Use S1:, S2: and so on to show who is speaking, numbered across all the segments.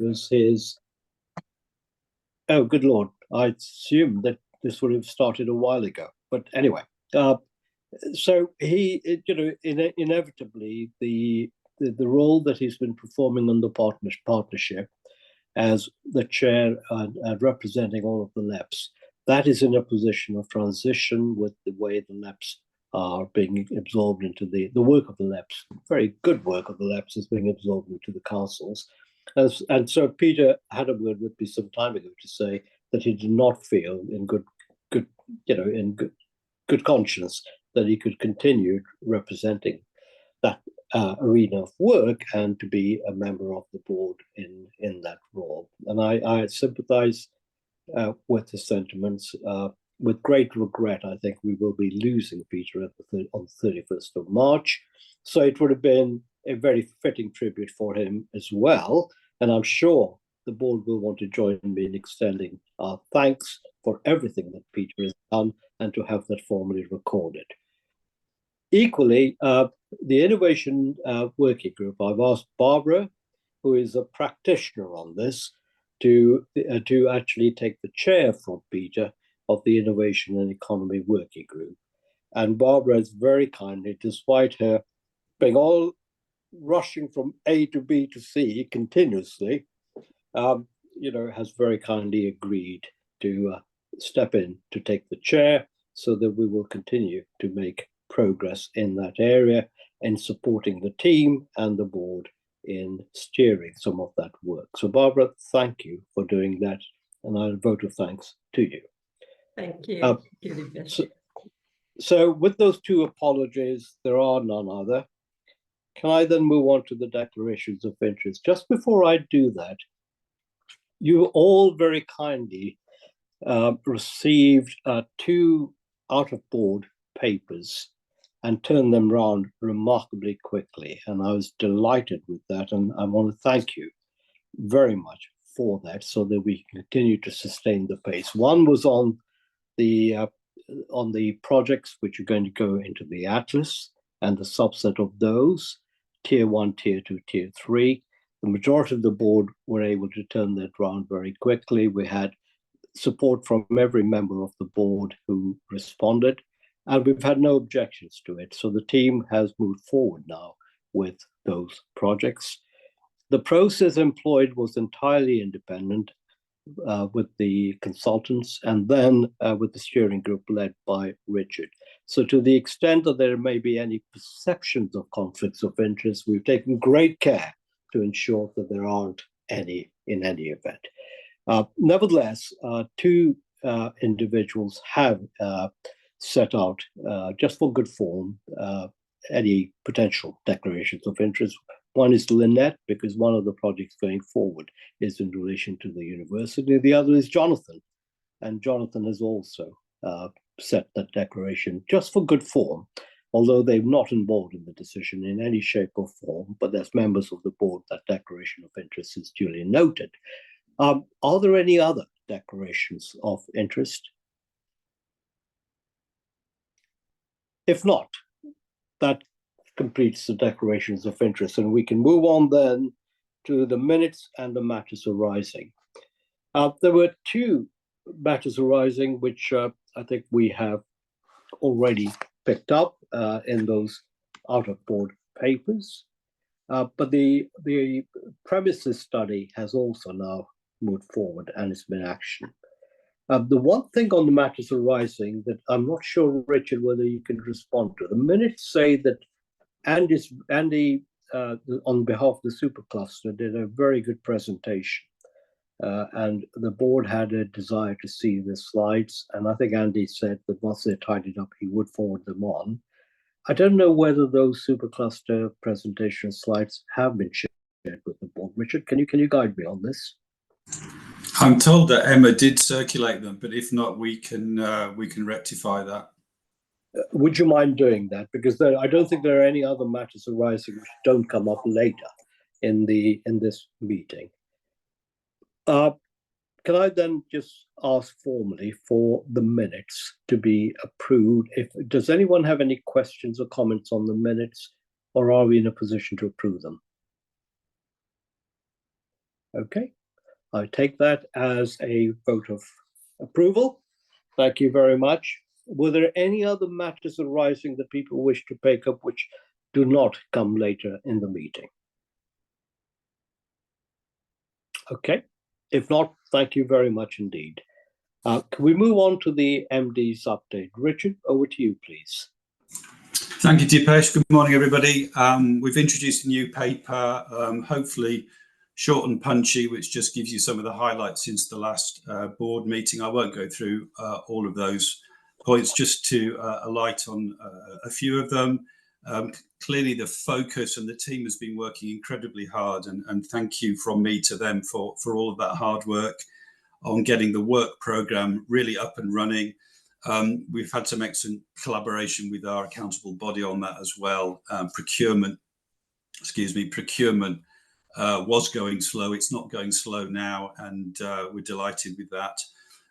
S1: because his, oh, good Lord, I assumed that this would have started a while ago. But anyway, so he, inevitably, the role that he's been performing on the partnership as the chair and representing all of the LEPs, that is in a position of transition with the way the LEPs are being absorbed into the work of the LEPs. Very good work of the LEPs is being absorbed into the councils. And so Peter had a word with me some time ago to say that he did not feel in good conscience that he could continue representing that arena of work and to be a member of the board in that role. And I sympathize with his sentiments. With great regret, I think we will be losing Peter on the 31st of March. So it would have been a very fitting tribute for him as well. And I'm sure the board will want to join me in extending our thanks for everything that Peter has done and to have that formally recorded. Equally, the Innovation Working Group, I've asked Barbara, who is a practitioner on this, to actually take the chair from Peter of the Innovation and Economy Working Group. And Barbara has very kindly, despite her being all rushing from A to B to C continuously, has very kindly agreed to step in to take the chair so that we will continue to make progress in that area and supporting the team and the board in steering some of that work. So Barbara, thank you for doing that, and I vote of thanks to you.
S2: Thank you.
S1: So with those two apologies, there are none other. Can I then move on to the declarations of interest? Just before I do that, you all very kindly received 2 out-of-board papers and turned them around remarkably quickly. And I was delighted with that. And I want to thank you very much for that so that we can continue to sustain the pace. One was on the projects which are going to go into the Atlas and the subset of those, Tier 1, Tier 2, Tier 3. The majority of the board were able to turn that around very quickly. We had support from every member of the board who responded, and we've had no objections to it. So the team has moved forward now with those projects. The process employed was entirely independent with the consultants and then with the steering group led by Richard. So to the extent that there may be any perceptions of conflicts of interest, we've taken great care to ensure that there aren't any in any event. Nevertheless, 2 individuals have set out, just for good form, any potential declarations of interest. One is Lynette, because one of the projects going forward is in relation to the university. The other is Jonathan, and Jonathan has also set that declaration just for good form, although they're not involved in the decision in any shape or form, but as members of the board, that declaration of interest is duly noted. Are there any other declarations of interest? If not, that completes the declarations of interest, and we can move on then to the minutes and the matters arising. There were 2 matters arising, which I think we have already picked up in those out-of-board papers. But the premises study has also now moved forward and it's been actioned. The one thing on the matters arising that I'm not sure, Richard, whether you can respond to. The minutes say that Andy, on behalf of the supercluster, did a very good presentation. And the board had a desire to see the slides. And I think Andy said that once they're tidied up, he would forward them on. I don't know whether those supercluster presentation slides have been shared with the board. Richard, can you guide me on this?
S3: I'm told that Emma did circulate them, but if not, we can rectify that.
S1: Would you mind doing that? Because I don't think there are any other matters arising which don't come up later in this meeting. Can I then just ask formally for the minutes to be approved? Does anyone have any questions or comments on the minutes, or are we in a position to approve them? Okay, I take that as a vote of approval. Thank you very much. Were there any other matters arising that people wish to pick up which do not come later in the meeting? Okay, if not, thank you very much indeed. Can we move on to the MD's update? Richard, over to you, please.
S3: Thank you, Dipesh. Good morning, everybody. We've introduced a new paper, hopefully short and punchy, which just gives you some of the highlights since the last board meeting. I won't go through all of those points, just to alight on a few of them. Clearly, the focus and the team has been working incredibly hard, and thank you from me to them for all of that hard work on getting the work programme really up and running. We've had some excellent collaboration with our accountable body on that as well. Procurement was going slow. It's not going slow now, and we're delighted with that.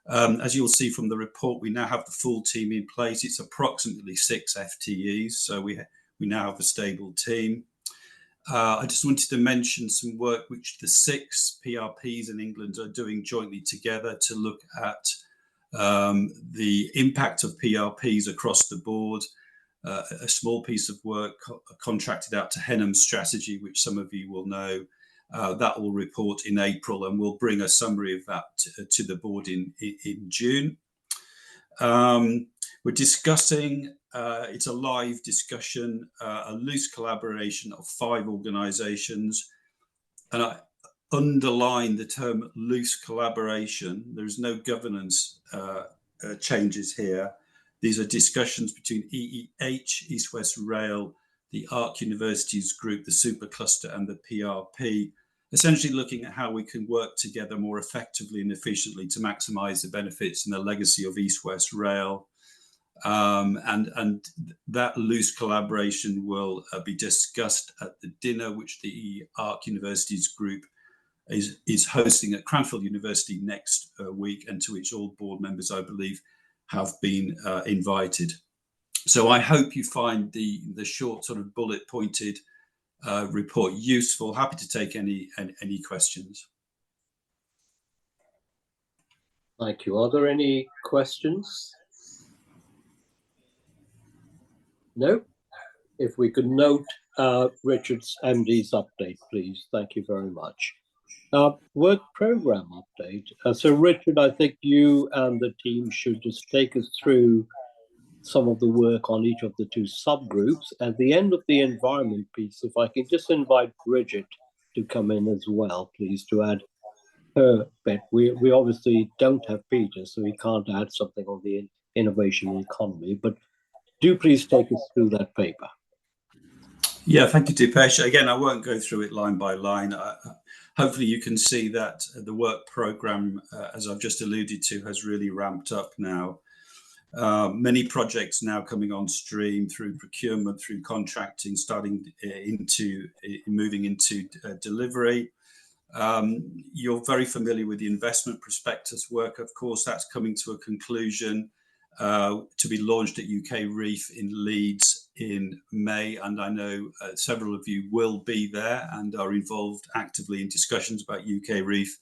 S3: As you'll see from the report, we now have the full team in place. It's approximately 6 FTEs, so we now have a stable team. I just wanted to mention some work which the 6 PRPs in England are doing jointly together to look at the impact of PRPs across the board. A small piece of work contracted out to Henham Strategy, which some of you will know. That will report in April, and we'll bring a summary of that to the board in June. We're discussing, it's a live discussion, a loose collaboration of 5 organisations, and I underline the term loose collaboration. There's no governance changes here. These are discussions between EEH, East West Rail, the ARC Universities Group, the Supercluster, and the PRP, essentially looking at how we can work together more effectively and efficiently to maximise the benefits and the legacy of East West Rail. And that loose collaboration will be discussed at the dinner which the ARC Universities Group is hosting at Cranfield University next week, and to which all board members, I believe, have been invited. So I hope you find the short sort of bullet pointed report useful. Happy to take any questions.
S1: Thank you. Are there any questions? No? If we could note Richard's MD's update, please. Thank you very much. Work program update. So Richard, I think you and the team should just take us through some of the work on each of the 2 subgroups. At the end of the environment piece, if I can just invite Bridget to come in as well, please, to add her bit. We obviously don't have Peter, so we can't add something on the innovation economy, but do please take us through that paper.
S3: Yeah, thank you, Dipesh. Again, I won't go through it line by line. Hopefully you can see that the work programme, as I've just alluded to, has really ramped up now. Many projects now coming on stream through procurement, through contracting, moving into delivery. You're very familiar with the investment prospectus work. Of course, that's coming to a conclusion to be launched at UK Reef in Leeds in May, and I know several of you will be there and are involved actively in discussions about UK Reef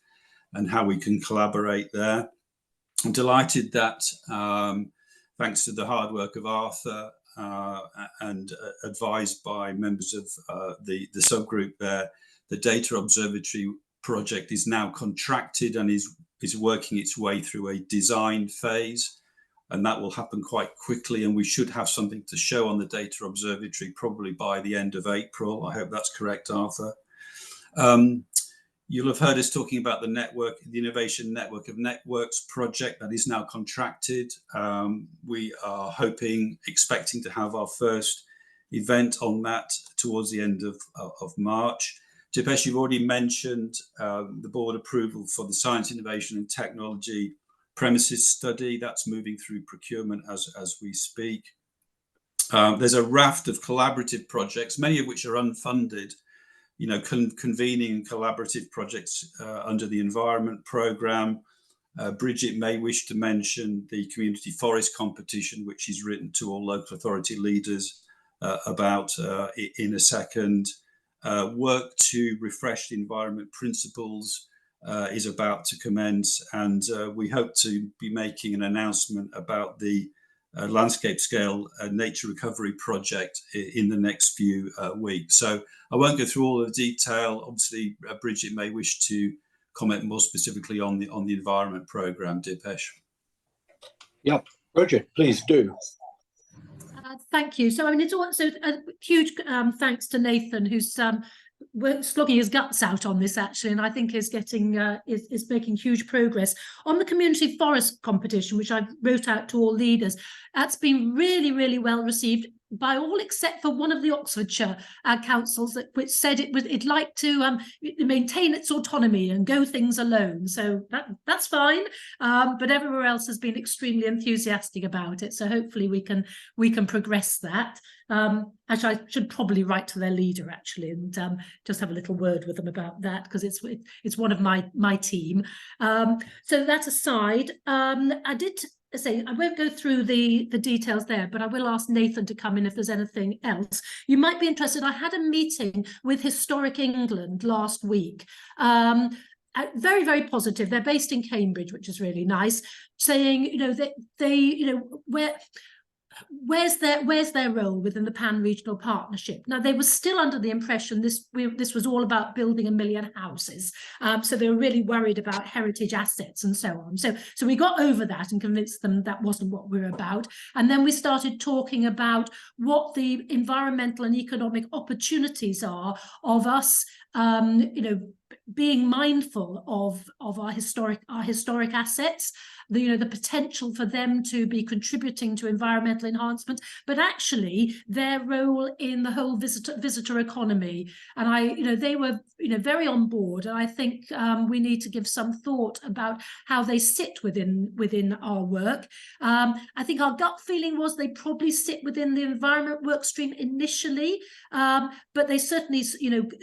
S3: and how we can collaborate there. I'm delighted that thanks to the hard work of Arthur and advised by members of the subgroup there, the Data Observatory project is now contracted and is working its way through a design phase. And that will happen quite quickly, and we should have something to show on the Data Observatory probably by the end of April. I hope that's correct, Arthur. You'll have heard us talking about the Innovation Network of Networks project that is now contracted. We are expecting to have our first event on that towards the end of March. Dipesh, you've already mentioned the board approval for the Science, Innovation and Technology premises study. That's moving through procurement as we speak. There's a raft of collaborative projects, many of which are unfunded, convening and collaborative projects under the environment programme. Bridget may wish to mention the community forest competition, which is written to all local authority leaders about in a second. Work to refresh the environment principles is about to commence, and we hope to be making an announcement about the landscape scale nature recovery project in the next few weeks. So I won't go through all of the detail. Obviously, Bridget may wish to comment more specifically on the environment programme, Dipesh.
S1: Yeah, Bridget, please do.
S2: Thank you. So, I mean, it's also a huge thanks to Nathan, who's slogging his guts out on this, actually, and I think is getting is making huge progress on the community forest competition, which I wrote out to all leaders. That's been really, really well received by all except for one of the Oxfordshire councils, which said it'd like to maintain its autonomy and go things alone. So that's fine, but everywhere else has been extremely enthusiastic about it. So hopefully we can progress that. Actually, I should probably write to their leader actually and just have a little word with them about that, because it's one of my team. So that aside, I did say I won't go through the details there, but I will ask Nathan to come in if there's anything else you might be interested. I had a meeting with Historic England last week. Very, very positive. They're based in Cambridge, which is really nice, saying, you know, they you know, where's their role within the pan-regional partnership? Now, they were still under the impression this was all about building 1 million houses, so they were really worried about heritage assets and so on. So we got over that and convinced them that wasn't what we were about, and then we started talking about what the environmental and economic opportunities are of us, you know, being mindful of our historic assets, the potential for them to be contributing to environmental enhancement, but actually their role in the whole visitor economy. And they were very on board. And I think we need to give some thought about how they sit within our work. I think our gut feeling was they probably sit within the environment work stream initially, but they certainly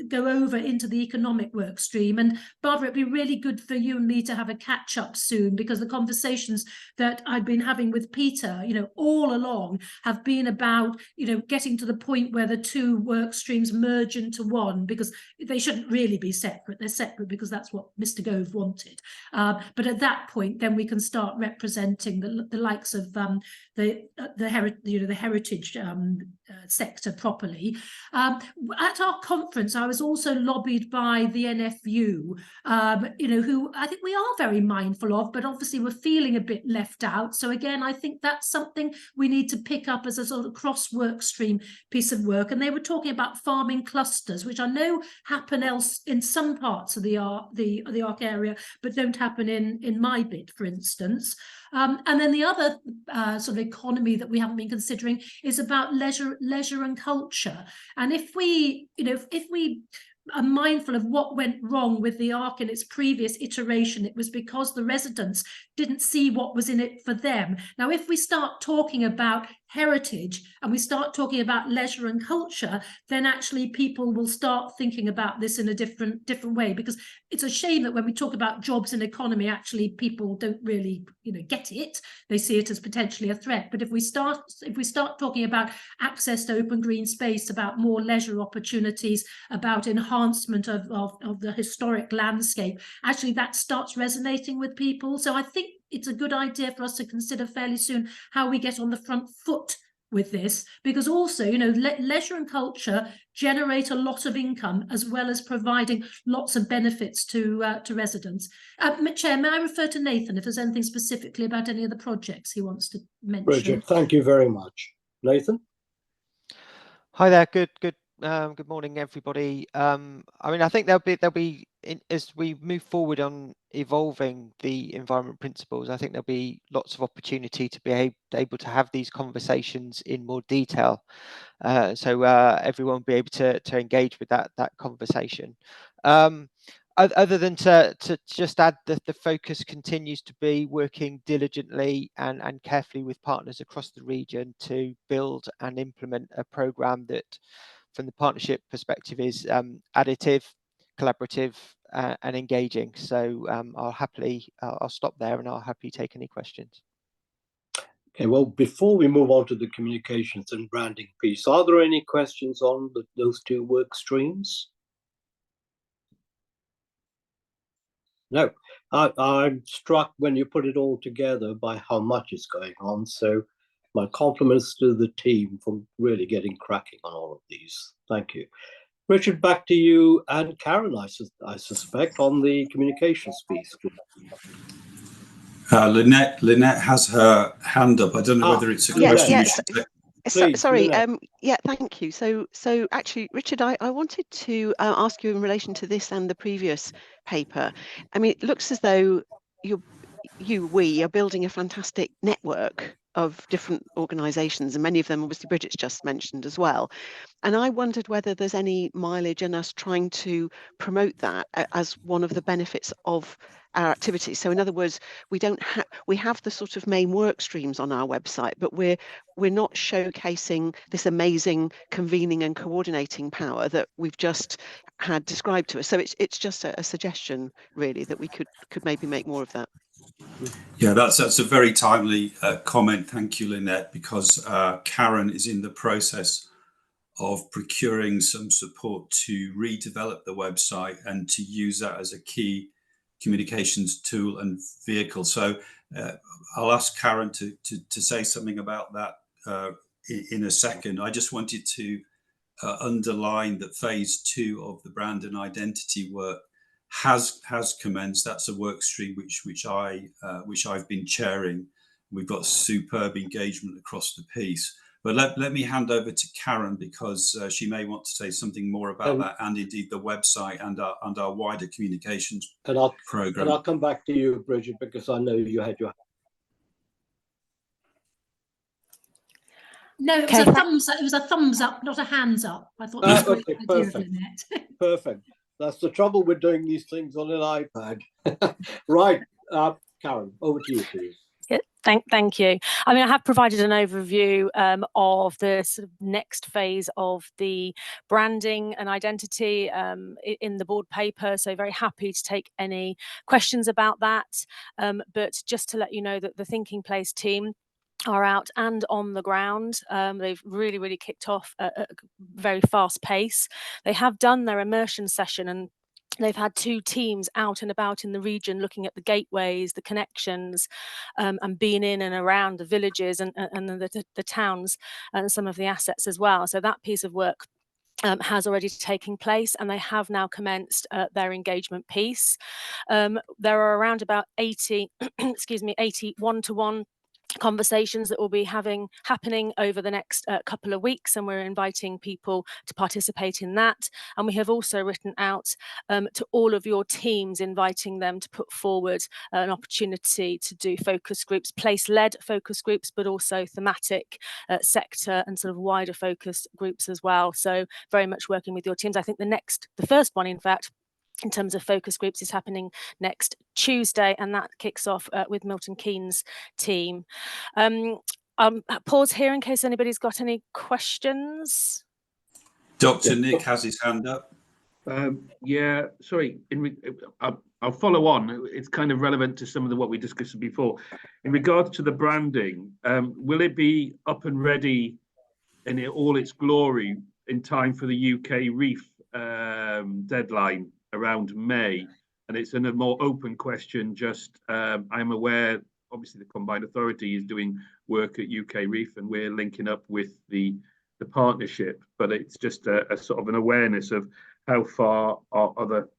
S2: go over into the economic work stream. And Barbara, it'd be really good for you and me to have a catch up soon, because the conversations that I've been having with Peter, all along have been about, getting to the point where the two work streams merge into one, because they shouldn't really be separate. They're separate because that's what Mr. Gove wanted. But at that point, then we can start representing the likes of the heritage sector properly. At our conference, I was also lobbied by the NFU, who I think we are very mindful of, but obviously we're feeling a bit left out. So again, I think that's something we need to pick up as a sort of cross work stream piece of work. And they were talking about farming clusters, which I know happen else in some parts of the ARC area, but don't happen in my bit, for instance. And then the other sort of economy that we haven't been considering is about leisure and culture. And if we are mindful of what went wrong with the ARC in its previous iteration, it was because the residents didn't see what was in it for them. Now, if we start talking about heritage and we start talking about leisure and culture, then actually people will start thinking about this in a different way, because it's a shame that when we talk about jobs and economy, actually people don't really get it. They see it as potentially a threat. But if we start talking about access to open green space, about more leisure opportunities, about enhancement of the historic landscape, actually that starts resonating with people. So I think it's a good idea for us to consider fairly soon how we get on the front foot with this, because also, leisure and culture generate a lot of income as well as providing lots of benefits to residents. Chair, may I refer to Nathan if there's anything specifically about any of the projects he wants to mention?
S1: Bridget, thank you very much. Nathan?
S4: Hi there. Good morning, everybody. I think there'll be as we move forward on evolving the environment principles, I think there'll be lots of opportunity to be able to have these conversations in more detail, so everyone will be able to engage with that conversation. Other than to just add that the focus continues to be working diligently and carefully with partners across the region to build and implement a programme that, from the partnership perspective, is additive, collaborative, and engaging. So I'll stop there and I'll happily take any questions.
S1: Okay, well, before we move on to the communications and branding piece, are there any questions on those two work streams? No, I'm struck when you put it all together by how much is going on. So my compliments to the team for really getting cracking on all of these. Thank you. Richard, back to you and Karen, I suspect, on the communications piece.
S3: Lynette has her hand up. I don't know whether it's a
S1: Lynette.
S3: question.
S5: Yes.
S1: Please,
S5: Sorry.
S1: Lynette.
S5: Yeah, thank you. So actually, Richard, I wanted to ask you in relation to this and the previous paper. I mean, it looks as though we are building a fantastic network of different organisations, and many of them, obviously, Bridget's just mentioned as well. And I wondered whether there's any mileage in us trying to promote that as one of the benefits of our activities. So in other words, we have the sort of main work streams on our website, but we're not showcasing this amazing convening and coordinating power that we've just had described to us. So it's just a suggestion, really, that we could maybe make more of that.
S3: Yeah, that's a very timely comment. Thank you, Lynette, because Karen is in the process of procuring some support to redevelop the website and to use that as a key communications tool and vehicle. So I'll ask Karen to say something about that in a second. I just wanted to underline that phase 2 of the brand and identity work has commenced. That's a work stream which I've been chairing. We've got superb engagement across the piece. But let me hand over to Karen, because she may want to say something more about that, and indeed the website and our wider communications program.
S1: And I'll come back to you, Bridget, because I know you had your.
S2: No, it was a thumbs up. It was a thumbs up, not a hands up. I thought that was a great idea, Lynette.
S1: Perfect. That's the trouble with doing these things on an iPad. Right, Karen, over to you, please.
S6: Yeah, thank you. I mean, I have provided an overview of the sort of next phase of the branding and identity in the board paper. So very happy to take any questions about that. But just to let you know that the Thinking Place team are out and on the ground. They've really kicked off at a very fast pace. They have done their immersion session, and they've had 2 teams out and about in the region looking at the gateways, the connections, and being in and around the villages and the towns and some of the assets as well. So that piece of work has already taken place, and they have now commenced their engagement piece. There are around about 80, 80 one-to-one conversations that will be happening over the next couple of weeks, and we're inviting people to participate in that. And we have also written out to all of your teams, inviting them to put forward an opportunity to do focus groups, place-led focus groups, but also thematic, sector and sort of wider focus groups as well. So very much working with your teams. I think the first one, in fact, in terms of focus groups, is happening next Tuesday, and that kicks off with Milton Keynes' team. Pause here in case anybody's got any questions.
S3: Dr. Nick has his hand up.
S7: Yeah, sorry. I'll follow on. It's kind of relevant to some of what we discussed before. In regards to the branding, will it be up and ready in all its glory in time for the UK Reef deadline around May? And it's in a more open question. Just I'm aware, obviously, the Combined Authority is doing work at UK Reef, and we're linking up with the partnership. But it's just a sort of an awareness of how far are other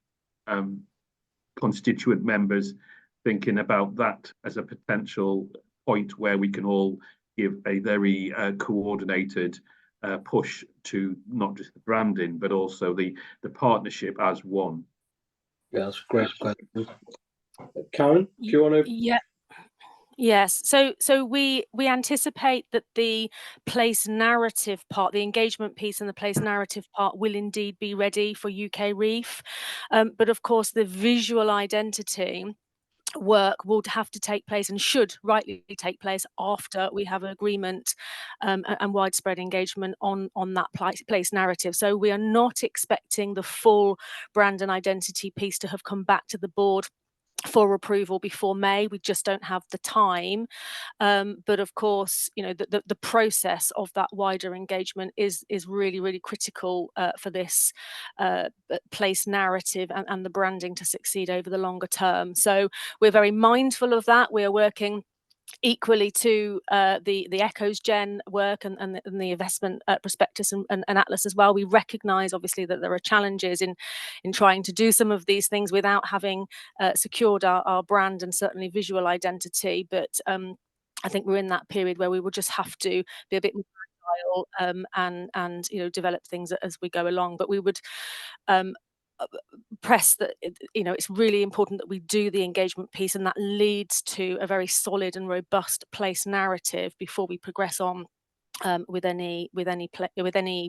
S7: constituent members thinking about that as a potential point where we can all give a very coordinated push to not just the branding, but also the partnership as one.
S1: Yeah, that's a great question. Karen, do you want to?
S6: Yeah. Yes, so we anticipate that the place narrative part, the engagement piece and the place narrative part will indeed be ready for UK Reef, but of course the visual identity work will have to take place, and should rightly take place, after we have an agreement and widespread engagement on that place narrative. So we are not expecting the full brand and identity piece to have come back to the board for approval before May. We just don't have the time. But of course, you know, the process of that wider engagement is really, really critical for this place narrative and the branding to succeed over the longer term. So we're very mindful of that. We are working equally to the Echoes Gen work and the investment prospectus and atlas as well. We recognise obviously that there are challenges in trying to do some of these things without having secured our brand and certainly visual identity. But I think we're in that period where we will just have to be a bit more agile and you know, develop things as we go along. But we would press that, you know, it's really important that we do the engagement piece, and that leads to a very solid and robust place narrative before we progress on with any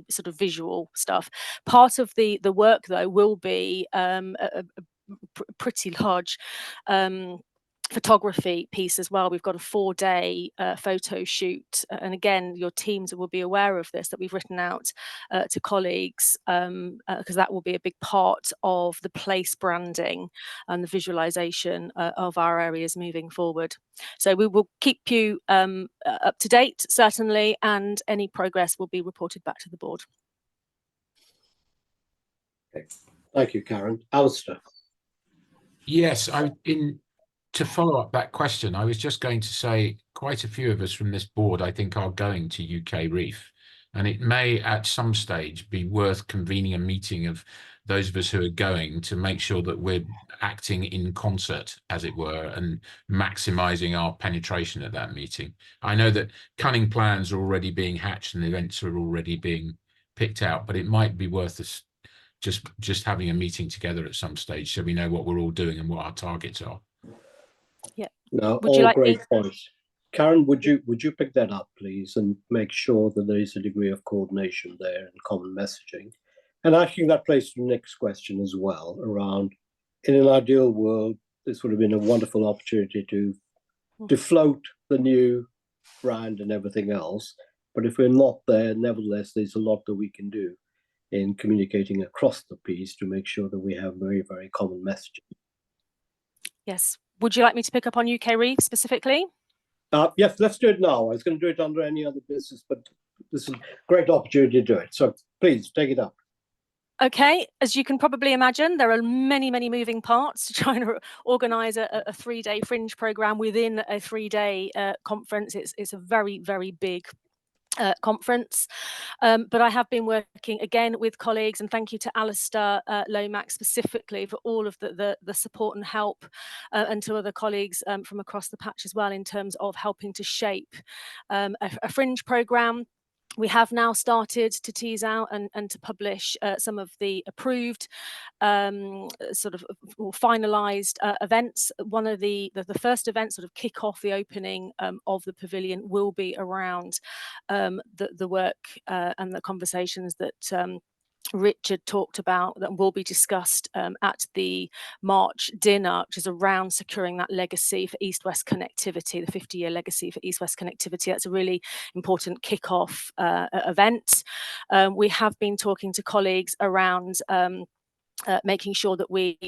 S6: sort of visual stuff. Part of the work though will be a pretty large photography piece as well. We've got a 4-day photo shoot, and again, your teams will be aware of this, that we've written out to colleagues, because that will be a big part of the place branding and the visualization of our areas moving forward. So we will keep you up to date, certainly, and any progress will be reported back to the board.
S1: Okay. Thank you, Karen. Alistair.
S8: Yes, to follow up that question, I was just going to say quite a few of us from this board, I think, are going to UK Reef, and it may at some stage be worth convening a meeting of those of us who are going to make sure that we're acting in concert, as it were, and maximising our penetration at that meeting. I know that cunning plans are already being hatched and events are already being picked out, but it might be worth us just having a meeting together at some stage so we know what we're all doing and what our targets are.
S6: Yeah.
S1: No,
S6: Would you
S1: all
S6: like
S1: great
S6: me-
S1: points. Karen, would you pick that up, please, and make sure that there is a degree of coordination there and common messaging? And I think that plays to the next question as well, around, in an ideal world, this would have been a wonderful opportunity to float the new brand and everything else. But if we're not there, nevertheless, there's a lot that we can do in communicating across the piece to make sure that we have very, very common messaging.
S6: Yes. Would you like me to pick up on UK Reef specifically?
S1: Yes, let's do it now. I was going to do it under any other business, but this is a great opportunity to do it. So please take it up.
S6: Okay, as you can probably imagine, there are many, many moving parts to trying to organise a 3-day fringe programme within a 3-day conference. It's a very, very big conference, but I have been working again with colleagues, and thank you to Alistair Lomax specifically for all of the support and help, and to other colleagues from across the patch as well, in terms of helping to shape a fringe programme. We have now started to tease out and to publish some of the approved sort of or finalised events. One of the first events, sort of kick off the opening of the pavilion, will be around the work and the conversations that Richard talked about, that will be discussed at the March dinner, which is around securing that legacy for East-West connectivity, the 50-year legacy for East-West connectivity. That's a really important kick-off event. We have been talking to colleagues around making sure that we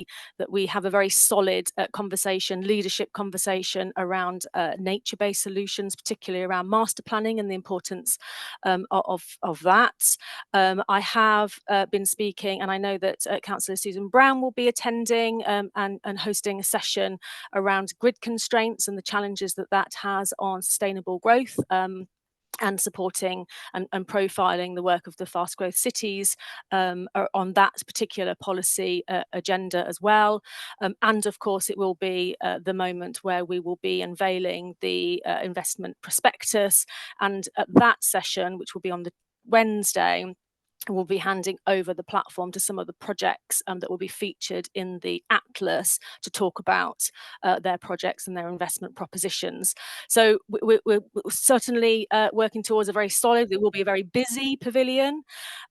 S6: have a very solid leadership conversation around nature-based solutions, particularly around master planning and the importance of that. I have been speaking, and I know that Councillor Susan Brown will be attending and hosting a session around grid constraints and the challenges that has on sustainable growth. And supporting and profiling the work of the fast growth cities on that particular policy agenda as well. And of course, it will be the moment where we will be unveiling the investment prospectus. And at that session, which will be on the Wednesday, we'll be handing over the platform to some of the projects that will be featured in the Atlas to talk about their projects and their investment propositions. So we're certainly working towards a very solid, it will be a very busy pavilion.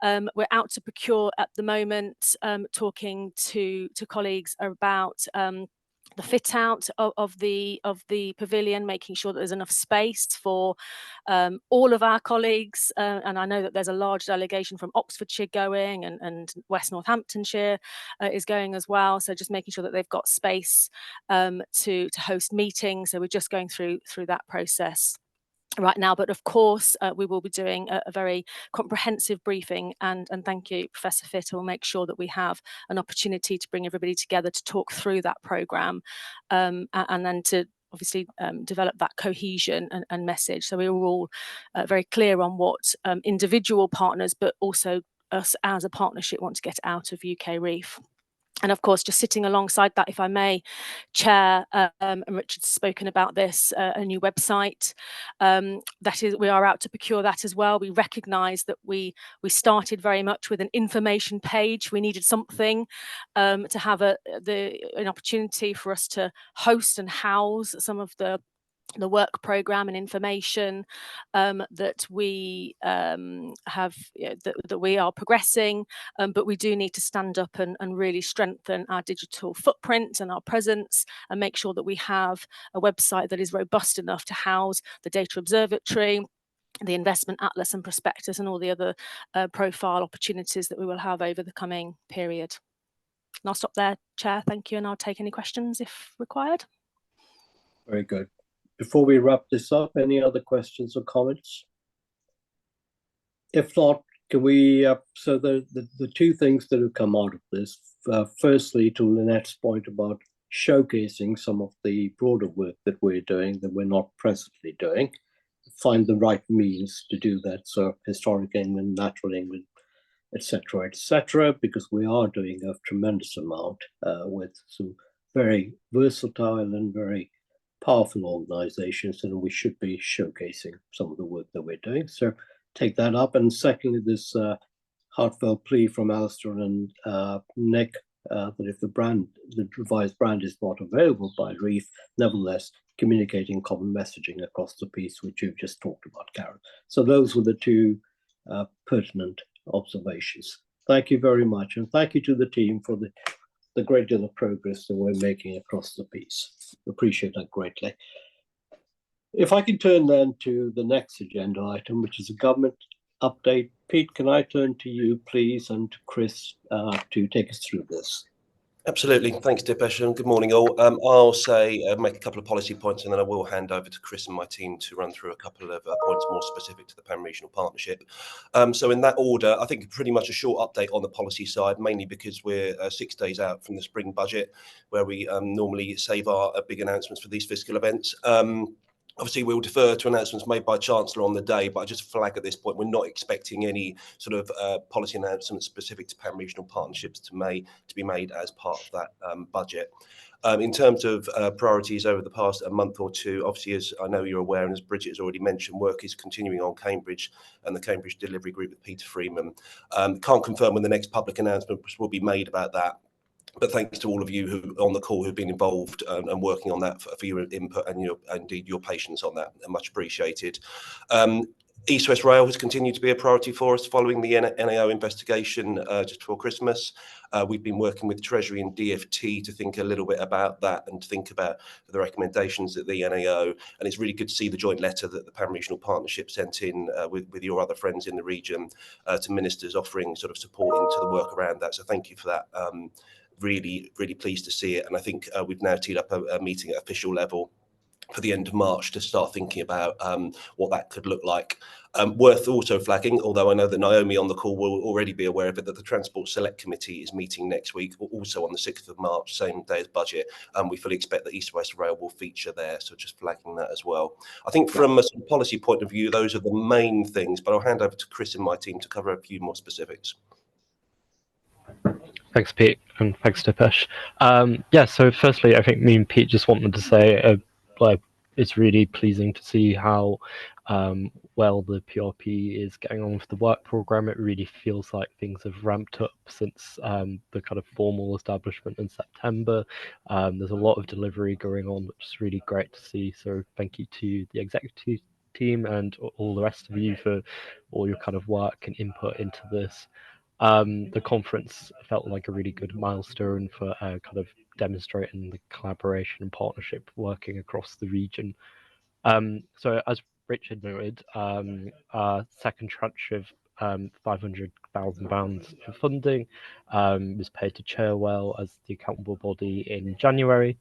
S6: We're out to procure at the moment, talking to colleagues about fit out of the pavilion, making sure that there's enough space for all of our colleagues. And I know that there's a large delegation from Oxfordshire going, and West Northamptonshire is going as well. So just making sure that they've got space to host meetings. So we're just going through that process right now, but of course we will be doing a very comprehensive briefing, and thank you, Professor Fitt. We'll make sure that we have an opportunity to bring everybody together to talk through that programme, and then to obviously develop that cohesion and message. So we were all very clear on what individual partners, but also us as a partnership, want to get out of UK Reef. And of course, just sitting alongside that, if I may, Chair, and Richard's spoken about this, a new website, that is, we are out to procure that as well. We recognise that we started very much with an information page. We needed something to have an opportunity for us to host and house some of the work programme and information that we have, that we are progressing, but we do need to stand up and really strengthen our digital footprint and our presence, and make sure that we have a website that is robust enough to house the data observatory, the investment atlas and prospectus, and all the other profile opportunities that we will have over the coming period. And I'll stop there, Chair, thank you, and I'll take any questions if required.
S1: Very good. Before we wrap this up, any other questions or comments? If not, can we, so the two things that have come out of this, firstly, to Lynette's point about showcasing some of the broader work that we're doing that we're not presently doing, find the right means to do that. So historic England, natural England, etc., because we are doing a tremendous amount with some very versatile and very powerful organizations, and we should be showcasing some of the work that we're doing. So take that up. And secondly, this heartfelt plea from Alistair and Nick that if the revised brand is not available by Reef, nevertheless communicating common messaging across the piece, which you've just talked about, Karen. So those were the two pertinent observations. Thank you very much, and thank you to the team for the great deal of progress that we're making across the piece. Appreciate that greatly. If I can turn then to the next agenda item, which is a government update. Pete, can I turn to you, please, and to Chris to take us through this?
S9: Absolutely. Thanks, Dipesh, and good morning, all. I'll make a couple of policy points, and then I will hand over to Chris and my team to run through a couple of points more specific to the Pan-Regional Partnership. So in that order, I think pretty much a short update on the policy side, mainly because we're 6 days out from the spring budget, where we normally save our big announcements for these fiscal events. Obviously, we'll defer to announcements made by Chancellor on the day, but I just flag at this point, we're not expecting any sort of policy announcements specific to Pan-Regional Partnerships to be made as part of that budget. In terms of priorities over the past month or two, obviously, as I know you're aware, and as Bridget has already mentioned, work is continuing on Cambridge and the Cambridge Delivery Group with Peter Freeman. Can't confirm when the next public announcement will be made about that. But thanks to all of you who on the call who've been involved and working on that for your input and indeed your patience on that, much appreciated. East West Rail has continued to be a priority for us following the NAO investigation just before Christmas. We've been working with Treasury and DfT to think a little bit about that and to think about the recommendations at the NAO. And it's really good to see the joint letter that the Pan-Regional Partnership sent in with your other friends in the region to ministers offering sort of support into the work around that. So thank you for that. Really, really pleased to see it. And I think we've now teed up a meeting at official level for the end of March to start thinking about what that could look like. Worth also flagging, although I know that Naomi on the call will already be aware of it, that the Transport Select Committee is meeting next week, also on the 6th of March, same day as budget. And we fully expect that East West Rail will feature there. So just flagging that as well. I think from a sort of policy point of view, those are the main things, but I'll hand over to Chris and my team to cover a few more specifics.
S10: Thanks, Pete, and thanks, Dipesh. Yeah, so firstly, I think me and Pete just wanted to say it's really pleasing to see how well the PRP is getting on with the work programme. It really feels like things have ramped up since the kind of formal establishment in September. There's a lot of delivery going on, which is really great to see. So thank you to the executive team and all the rest of you for all your kind of work and input into this. The conference felt like a really good milestone for kind of demonstrating the collaboration and partnership working across the region. So as Richard noted, our second tranche of £500,000 in funding was paid to Cherwell as the accountable body in January.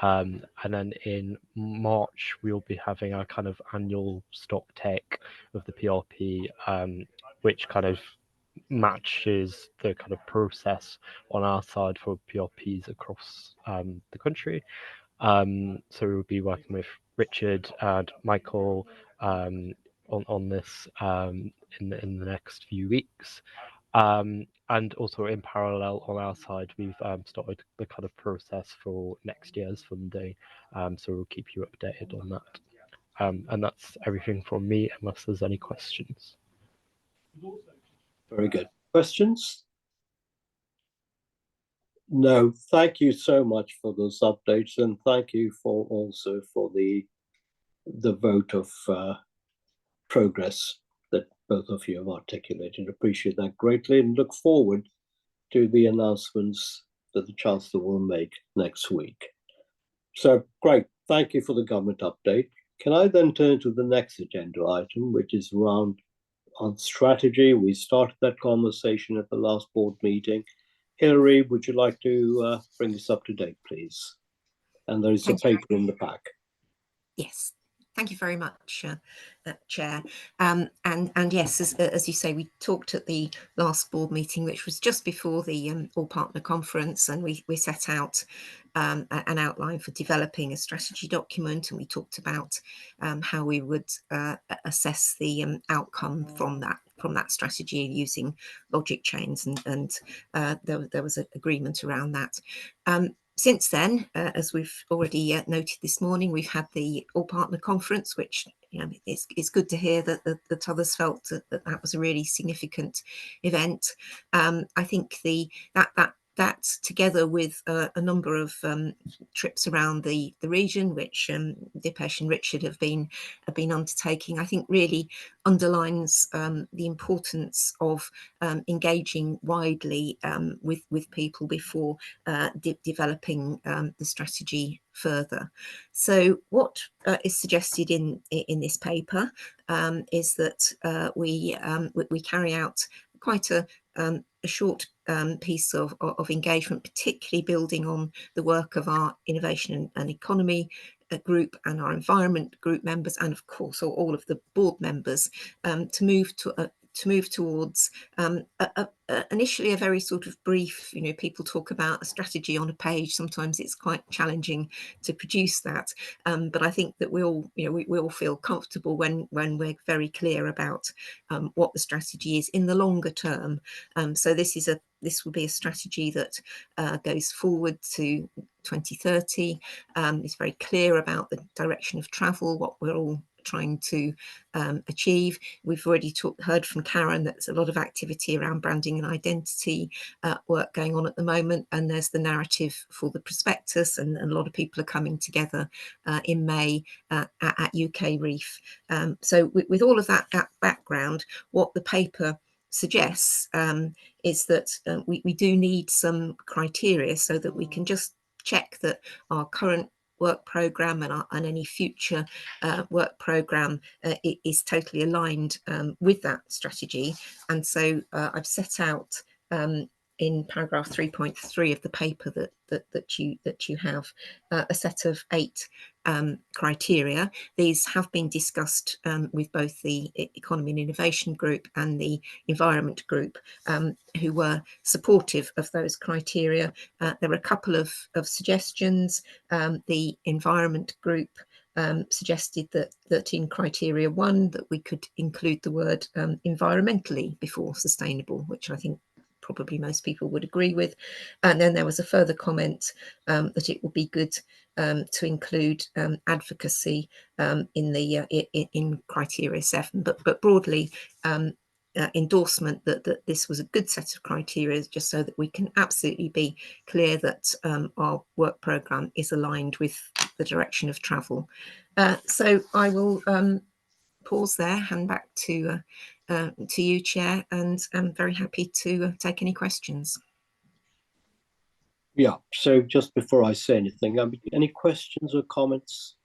S10: And then in March, we'll be having our kind of annual stock take of the PRP, which kind of matches the kind of process on our side for PRPs across the country. So we'll be working with Richard and Michael on this in the next few weeks. And also in parallel on our side, we've started the kind of process for next year's funding. So we'll keep you updated on that. And that's everything from me, unless there's any questions.
S1: Very good. Questions? No, thank you so much for those updates, and thank you for also for the vote of progress that both of you have articulated. Appreciate that greatly, and look forward to the announcements that the Chancellor will make next week. So great, thank you for the government update. Can I then turn to the next agenda item, which is around on strategy? We started that conversation at the last board meeting. Hilary, would you like to bring us up to date, please? And there is a paper in the pack.
S11: Yes, thank you very much, Chair. And yes, as you say, we talked at the last board meeting, which was just before the All Partner Conference, and we set out an outline for developing a strategy document, and we talked about how we would assess the outcome from that strategy using logic chains, and there was an agreement around that. Since then, as we've already noted this morning, we've had the All Partner Conference, which it's good to hear that others felt that was a really significant event. I think that together with a number of trips around the region, which Dipesh and Richard have been undertaking, I think really underlines the importance of engaging widely with people before developing the strategy further. So what is suggested in this paper is that we carry out quite a short piece of engagement, particularly building on the work of our innovation and economy group and our environment group members, and of course all of the board members, to move towards initially a very sort of brief, people talk about a strategy on a page. Sometimes it's quite challenging to produce that, but I think that we all feel comfortable when we're very clear about what the strategy is in the longer term. So this will be a strategy that goes forward to 2030. It's very clear about the direction of travel, what we're all trying to achieve. We've already heard from Karen that there's a lot of activity around branding and identity work going on at the moment, and there's the narrative for the prospectus, and a lot of people are coming together in May at UK Reef. So with all of that background, what the paper suggests is that we do need some criteria so that we can just check that our current work programme and any future work programme is totally aligned with that strategy. And so I've set out in paragraph 3.3 of the paper that you have a set of 8 criteria. These have been discussed with both the Economy and Innovation Group and the Environment Group, who were supportive of those criteria. There are a couple of suggestions. The Environment Group suggested that in criteria 1 that we could include the word environmentally before sustainable, which I think probably most people would agree with. And then there was a further comment that it would be good to include advocacy in criteria 7, but broadly endorsement that this was a good set of criteria, just so that we can absolutely be clear that our work programme is aligned with the direction of travel. So I will pause there, hand back to you, Chair, and I'm very happy to take any questions.
S1: Yeah, so just before I say anything, any questions or comments?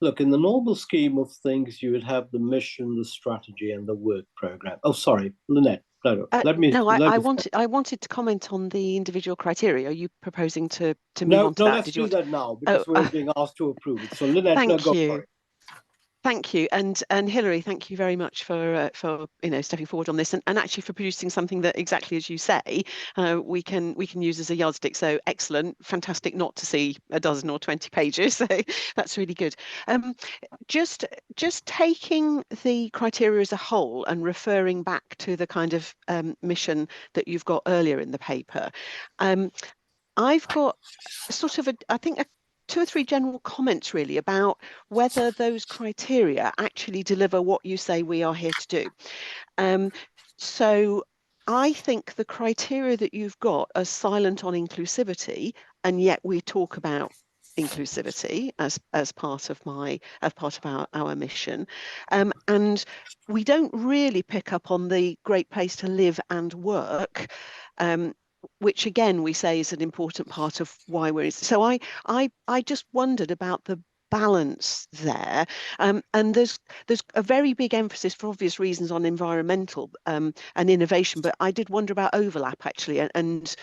S1: Look, in the normal scheme of things, you would have the mission, the strategy, and the work program. Oh, sorry, Lynette. No, let me.
S5: No,
S1: let
S5: I
S1: me-
S5: wanted to comment on the individual criteria. Are you proposing to move
S1: No,
S5: on to
S1: no,
S5: that?
S1: let's
S5: Did you
S1: do
S5: want
S1: that now because
S5: Oh,
S1: we're being asked to approve it. So, Lynette, no,
S5: thank
S1: go
S5: you.
S1: for it.
S5: Thank you, and Hilary, thank you very much for stepping forward on this, and actually for producing something that, exactly as you say, we can use as a yardstick. So excellent, fantastic not to see a dozen or 20 pages. So that's really good. Just taking the criteria as a whole and referring back to the kind of mission that you've got earlier in the paper, I've got sort of I think 2 or 3 general comments really about whether those criteria actually deliver what you say we are here to do. So I think the criteria that you've got are silent on inclusivity, and yet we talk about inclusivity as part of our mission, and we don't really pick up on the great place to live and work, which again we say is an important part of why we're. So I just wondered about the balance there, and there's a very big emphasis, for obvious reasons, on environmental and innovation, but I did wonder about overlap actually, and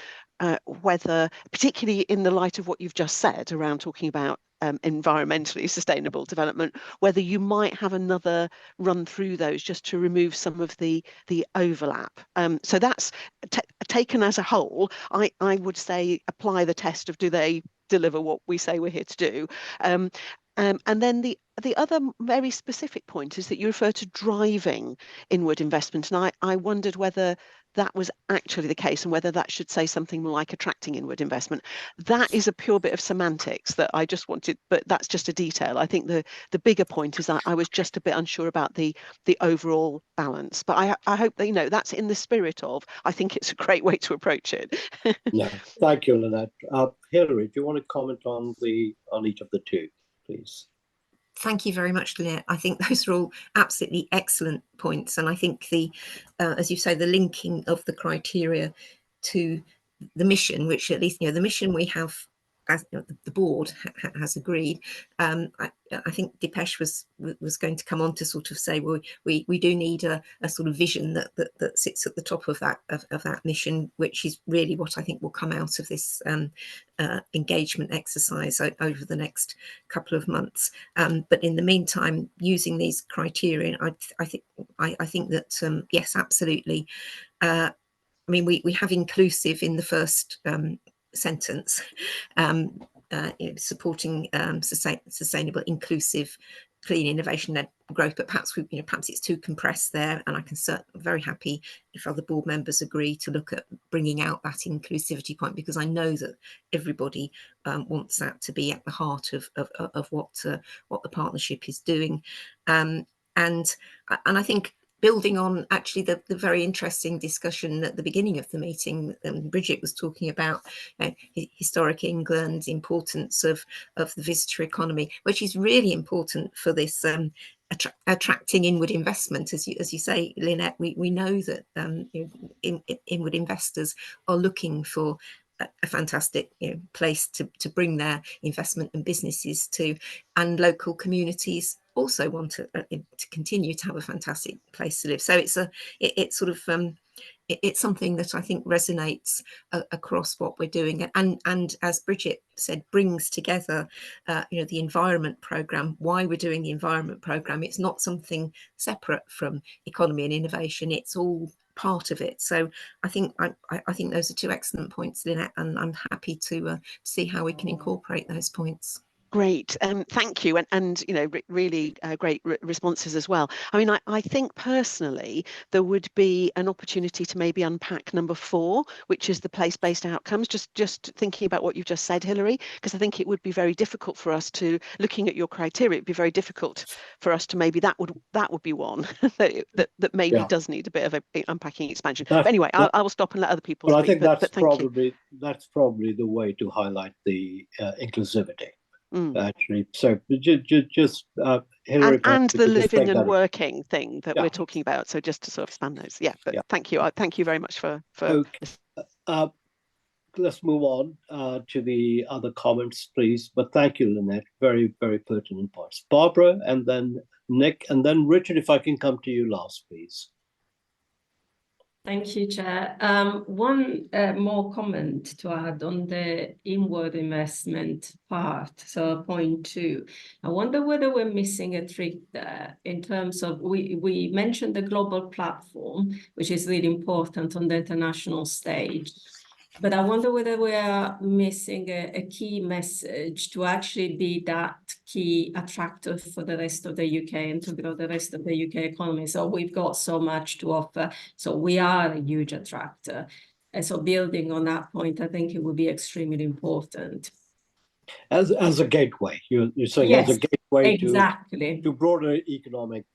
S5: whether, particularly in the light of what you've just said around talking about environmentally sustainable development, whether you might have another run through those just to remove some of the overlap. So that's taken as a whole. I would say apply the test of, do they deliver what we say we're here to do? And then the other very specific point is that you refer to driving inward investment, and I wondered whether that was actually the case and whether that should say something more like attracting inward investment. That is a pure bit of semantics that I just wanted, but that's just a detail. I think the bigger point is that I was just a bit unsure about the overall balance, but I hope that that's in the spirit of, I think it's a great way to approach it.
S1: No, thank you, Lynette. Hilary, do you want to comment on each of the 2, please?
S11: Thank you very much, Lynette. I think those are all absolutely excellent points. And I think as you say, the linking of the criteria to the mission, which at least, the mission we have, as the board has agreed. I think Dipesh was going to come on to sort of say, well, we do need a sort of vision that sits at the top of that mission, which is really what I think will come out of this engagement exercise over the next couple of months. But in the meantime, using these criteria, I think that yes, absolutely. I mean, we have inclusive in the first sentence, supporting sustainable, inclusive, clean, innovation-led growth, but perhaps perhaps it's too compressed there, and I can very happy if other board members agree to look at bringing out that inclusivity point, because I know that everybody wants that to be at the heart of what the partnership is doing, and I think, building on actually the very interesting discussion at the beginning of the meeting, Bridget was talking about historic England, the importance of the visitor economy, which is really important for this attracting inward investment. As you say, Lynette, we know that inward investors are looking for a fantastic place to bring their investment and businesses to, and local communities also want to continue to have a fantastic place to live. So it's sort of it's something that I think resonates across what we're doing, and as Bridget said, brings together the environment programme. Why we're doing the environment programme, it's not something separate from economy and innovation, it's all part of it. So I think those are 2 excellent points, Lynette, and I'm happy to see how we can incorporate those points.
S5: Great, thank you, and really great responses as well. I mean, I think personally there would be an opportunity to maybe unpack number 4, which is the place-based outcomes. Just thinking about what you've just said, Hilary, because I think it would be very difficult for us to, looking at your criteria, it'd be very difficult for us to maybe that would be one that maybe does need a bit of a unpacking expansion. But anyway, I will stop and let other people speak.
S1: I think
S5: but
S1: that's probably the way to highlight the inclusivity. Actually, so just Hilary,
S5: and the living and working thing that we're talking about. So just to sort of span those, but thank you very much for
S1: okay. let's move on to the other comments, please. But thank you, Lynette. Very, very pertinent points. Barbara, and then Nick, and then Richard, if I can come to you last, please.
S12: Thank you, Chair. One more comment to add on the inward investment part, so point 2. I wonder whether we're missing a trick there in terms of, we mentioned the global platform, which is really important on the international stage. But I wonder whether we are missing a key message to actually be that key attractor for the rest of the UK and to grow the rest of the UK economy. So we've got so much to offer. So we are a huge attractor. And so building on that point, I think it would be extremely important.
S1: As a gateway, you're saying
S12: Yes,
S1: as a gateway
S12: exactly.
S1: to broader economic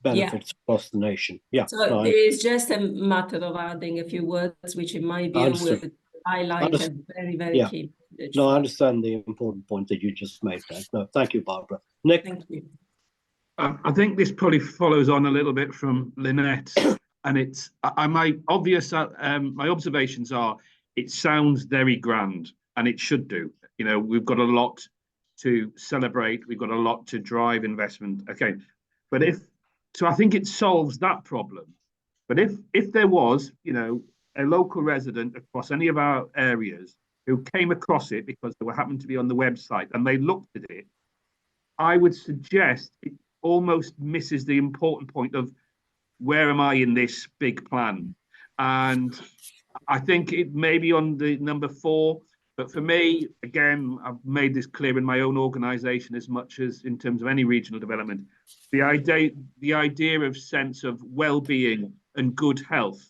S1: benefits across the nation. Yeah.
S12: So it is just a matter of adding a few words, which in my view would highlight a very, very key message.
S1: No, I understand the important point that you just made there. No, thank you, Barbara. Nick?
S12: Thank you.
S7: I think this probably follows on a little bit from Lynette, and it's my observations are it sounds very grand, and it should do. You know, we've got a lot to celebrate, we've got a lot to drive investment. Okay, but so I think it solves that problem. But if there was, you know, a local resident across any of our areas who came across it because they happened to be on the website and they looked at it, I would suggest it almost misses the important point of where am I in this big plan? And I think it may be on the number 4, but for me, again, I've made this clear in my own organization as much as in terms of any regional development, the idea of sense of well-being and good health,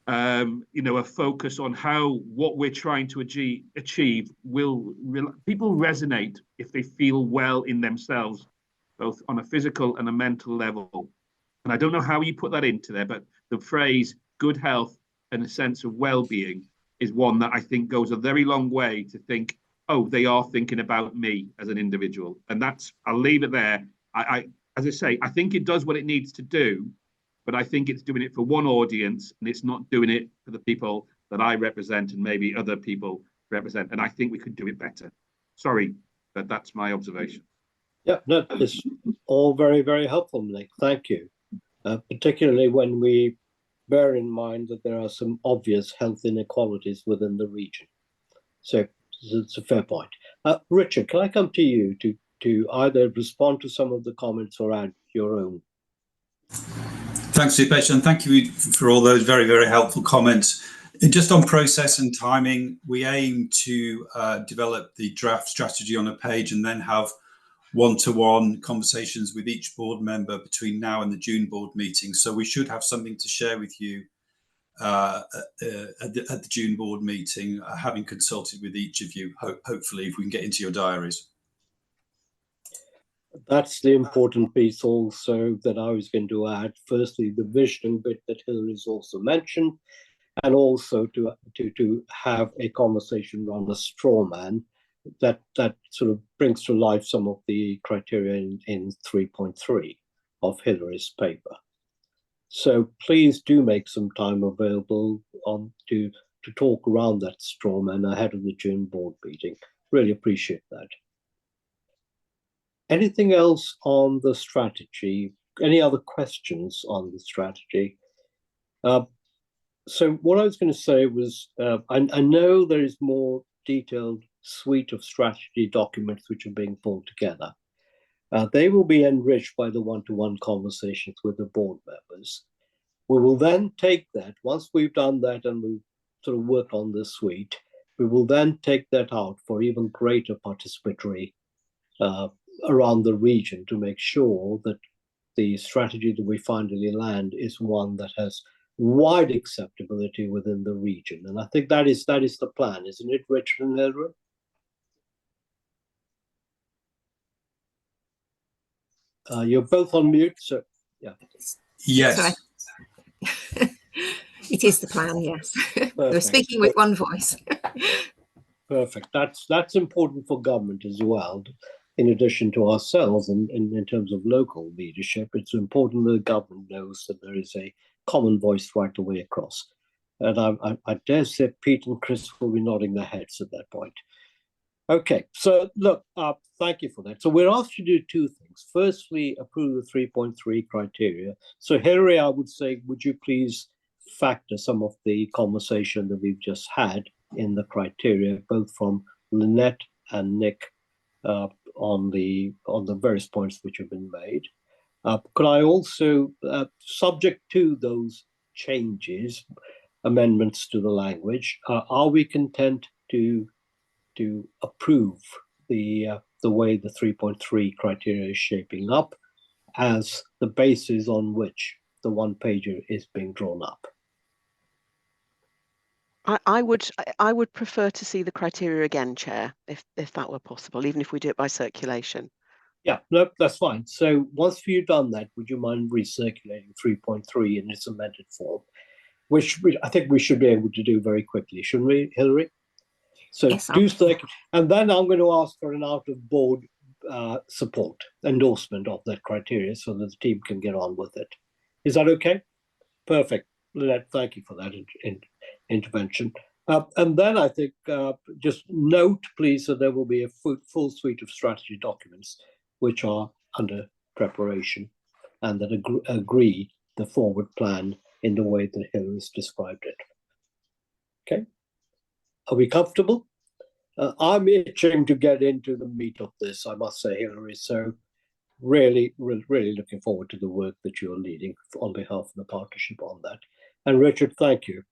S7: you know, a focus on what we're trying to achieve people resonate if they feel well in themselves, both on a physical and a mental level. And I don't know how you put that into there, but the phrase good health and a sense of well-being is one that I think goes a very long way to think, oh, they are thinking about me as an individual. And I'll leave it there. As I say, I think it does what it needs to do, but I think it's doing it for one audience and it's not doing it for the people that I represent and maybe other people represent. And I think we could do it better. Sorry, but that's my observation.
S1: Yeah, no, it's all very, very helpful, Nick. Thank you. Particularly when we bear in mind that there are some obvious health inequalities within the region. So it's a fair point. Richard, can I come to you to either respond to some of the comments or add your own?
S3: Thanks, Dipesh, and thank you for all those very, very helpful comments. And just on process and timing, we aim to develop the draft strategy on a page and then have one-to-one conversations with each board member between now and the June board meeting. So we should have something to share with you at the June board meeting, having consulted with each of you, hopefully, if we can get into your diaries.
S1: That's the important piece also that I was going to add. Firstly, the vision bit that Hillary's also mentioned, and also to have a conversation around a straw man that sort of brings to life some of the criteria in 3.3 of Hillary's paper. So please do make some time available to talk around that straw man ahead of the June board meeting. Really appreciate that. Anything else on the strategy? Any other questions on the strategy? So what I was going to say was, I know there is more detailed suite of strategy documents which are being pulled together. They will be enriched by the one-to-one conversations with the board members. We will then take that, once we've done that and we've sort of worked on this suite, we will then take that out for even greater participatory around the region to make sure that the strategy that we finally land is one that has wide acceptability within the region. And I think that is the plan, isn't it, Richard and Hillary? You're both on mute, so yeah.
S3: Yes.
S11: It is the plan, yes. We're speaking with one voice.
S1: Perfect. That's important for government as well. In addition to ourselves and in terms of local leadership, it's important that the government knows that there is a common voice right the way across. And I dare say Pete and Chris will be nodding their heads at that point. Okay, so look, thank you for that. So we're asked to do two things. Firstly, approve the 3.3 criteria. So Hilary, I would say, would you please factor some of the conversation that we've just had in the criteria, both from Lynette and Nick, on the various points which have been made. Could I also, subject to those changes, amendments to the language, are we content to approve the way the 3.3 criteria is shaping up as the basis on which the one pager is being drawn up?
S5: I would prefer to see the criteria again, Chair, if that were possible, even if we do it by circulation.
S1: Yeah, no, that's fine. So once you've done that, would you mind recirculating 3.3 in its amended form, which I think we should be able to do very quickly, shouldn't we, Hilary? So
S11: Yes,
S1: do circulate, and then I'm going to ask for an out-of-board support, endorsement of that criteria so that the team can get on with it. Is that okay? Perfect. Lynette, thank you for that intervention. And then I think just note, please, that there will be a full suite of strategy documents which are under preparation and that agree the forward plan in the way that Hilary's described it. Okay, are we comfortable? I'm itching to get into the meat of this, I must say, Hilary. So really looking forward to the work that you're leading on behalf of the partnership on that. And Richard, thank you.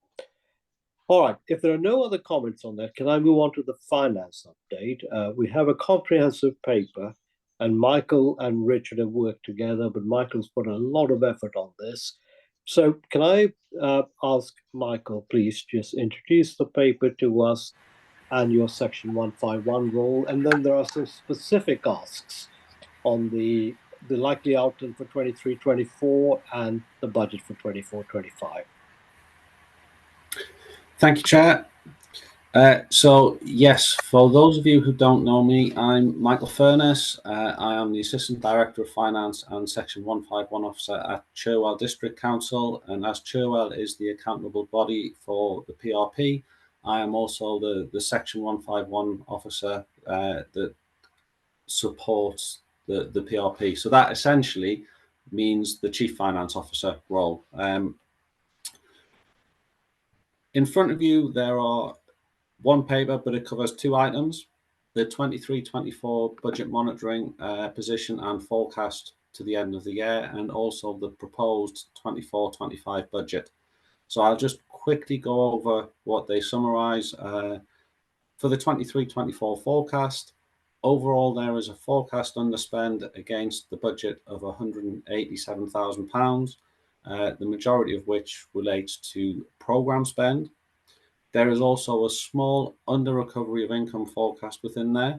S1: All right, if there are no other comments on that, can I move on to the finance update? We have a comprehensive paper, and Michael and Richard have worked together, but Michael's put a lot of effort on this. So can I ask Michael, please, just introduce the paper to us and your section 151 role, and then there are some specific asks on the likely outcome for 23-24 and the budget for 24-25.
S13: Thank you, Chair. So yes, for those of you who don't know me, I'm Michael Furness. I am the Assistant Director of Finance and Section 151 Officer at Cherwell District Council, and as Cherwell is the accountable body for the PRP, I am also the Section 151 Officer that supports the PRP. So that essentially means the Chief Finance Officer role. In front of you, there are one paper, but it covers two items: the 23-24 budget monitoring position and forecast to the end of the year, and also the proposed 24-25 budget. So I'll just quickly go over what they summarize. For the 23-24 forecast, overall there is a forecast underspend against the budget of £187,000, the majority of which relates to programme spend. There is also a small under recovery of income forecast within there.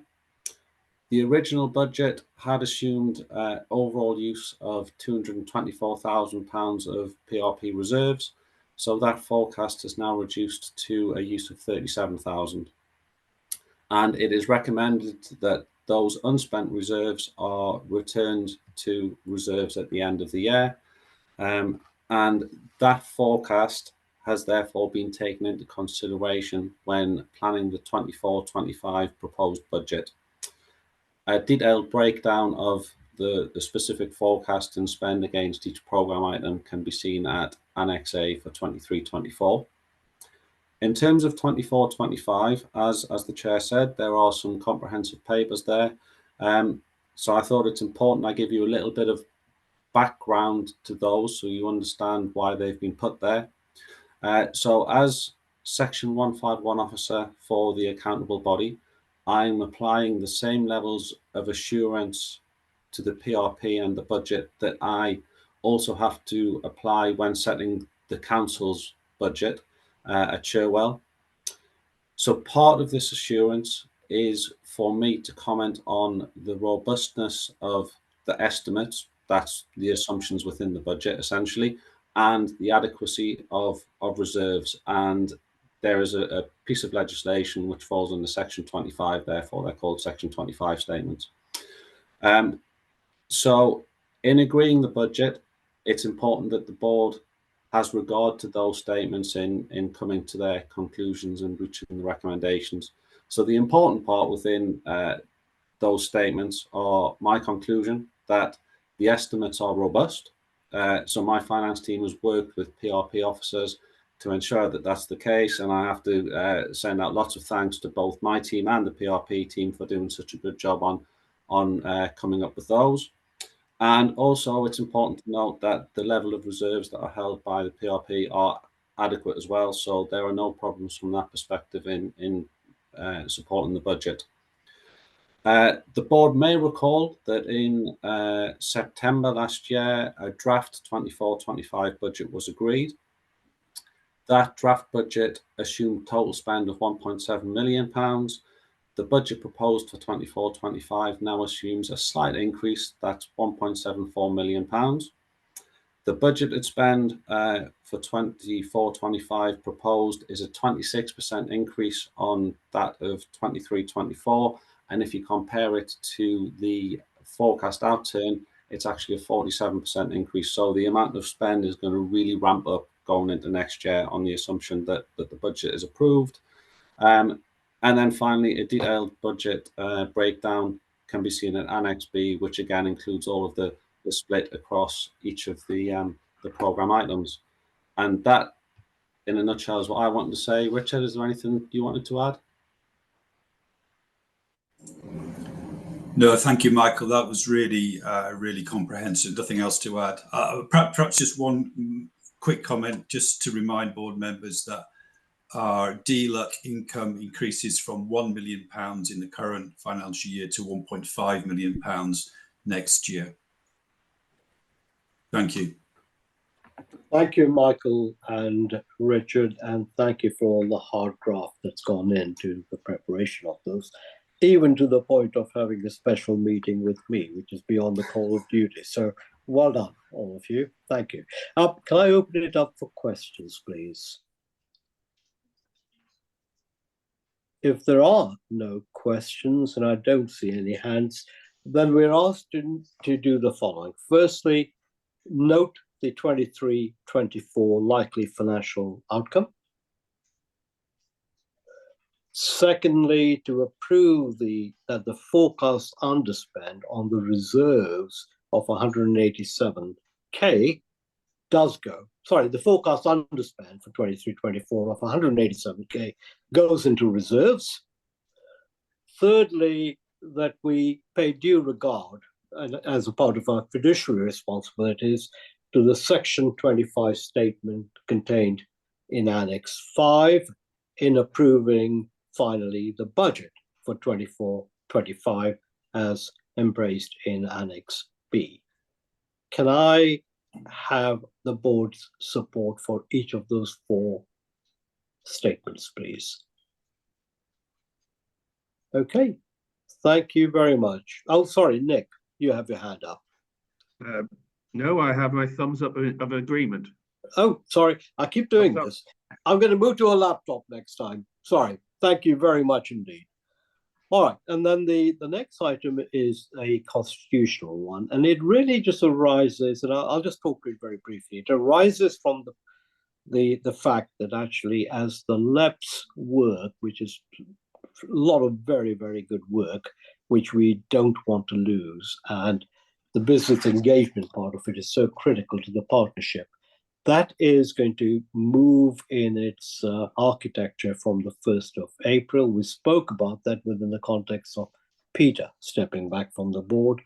S13: The original budget had assumed overall use of £224,000 of PRP reserves, so that forecast is now reduced to a use of £37,000. And it is recommended that those unspent reserves are returned to reserves at the end of the year. And that forecast has therefore been taken into consideration when planning the 24-25 proposed budget. A detailed breakdown of the specific forecast and spend against each programme item can be seen at Annex A for 23-24. In terms of 24-25, as the Chair said, there are some comprehensive papers there. So I thought it's important I give you a little bit of background to those so you understand why they've been put there. So as Section 151 Officer for the accountable body, I'm applying the same levels of assurance to the PRP and the budget that I also have to apply when setting the Council's budget at Cherwell. So part of this assurance is for me to comment on the robustness of the estimates, that's the assumptions within the budget essentially, and the adequacy of reserves. And there is a piece of legislation which falls under Section 25, therefore they're called Section 25 statements. So in agreeing the budget, it's important that the board has regard to those statements in coming to their conclusions and reaching the recommendations. So the important part within those statements are my conclusion that the estimates are robust. So my finance team has worked with PRP officers to ensure that that's the case, and I have to send out lots of thanks to both my team and the PRP team for doing such a good job on coming up with those. And also, it's important to note that the level of reserves that are held by the PRP are adequate as well, so there are no problems from that perspective in supporting the budget. The board may recall that in September last year, a draft 24-25 budget was agreed. That draft budget assumed total spend of £1.7 million. The budget proposed for 24-25 now assumes a slight increase, that's £1.74 million. The budgeted spend for 24-25 proposed is a 26% increase on that of 23-24. And if you compare it to the forecast outturn, it's actually a 47% increase. So the amount of spend is going to really ramp up going into next year on the assumption that the budget is approved. And then finally, a detailed budget breakdown can be seen in Annex B, which again includes all of the split across each of the programme items. And that, in a nutshell, is what I wanted to say. Richard, is there anything you wanted to add?
S3: No, thank you, Michael. That was really, really comprehensive. Nothing else to add. Perhaps just one quick comment, just to remind board members that our DLUC income increases from £1 million in the current financial year to £1.5 million next year. Thank you.
S1: Thank you, Michael and Richard, and thank you for all the hard graft that's gone into the preparation of those, even to the point of having a special meeting with me, which is beyond the call of duty. So well done, all of you. Thank you. Can I open it up for questions, please? If there are no questions, and I don't see any hands, then we're asked to do the following. Firstly, note the 23-24 likely financial outcome. Secondly, to approve that the forecast underspend on the reserves of 187k does go. Sorry, the forecast underspend for 23-24 of 187k goes into reserves. Thirdly, that we pay due regard, and as a part of our fiduciary responsibilities, to the Section 25 statement contained in Annex 5 in approving finally the budget for 24-25 as embraced in Annex B. Can I have the board's support for each of those four statements, please? Okay, thank you very much. Oh, sorry, Nick, you have your hand up.
S7: No, I have my thumbs up of agreement.
S1: Oh, sorry, I keep doing this. I'm going to move to a laptop next time. Sorry, thank you very much indeed. All right, and then the next item is a constitutional one, and it really just arises, and I'll just talk to it very briefly. It arises from the fact that actually, as the LEPS work, which is a lot of very, very good work, which we don't want to lose, and the business engagement part of it is so critical to the partnership, that is going to move in its architecture from the 1st of April. We spoke about that within the context of Peter stepping back from the board.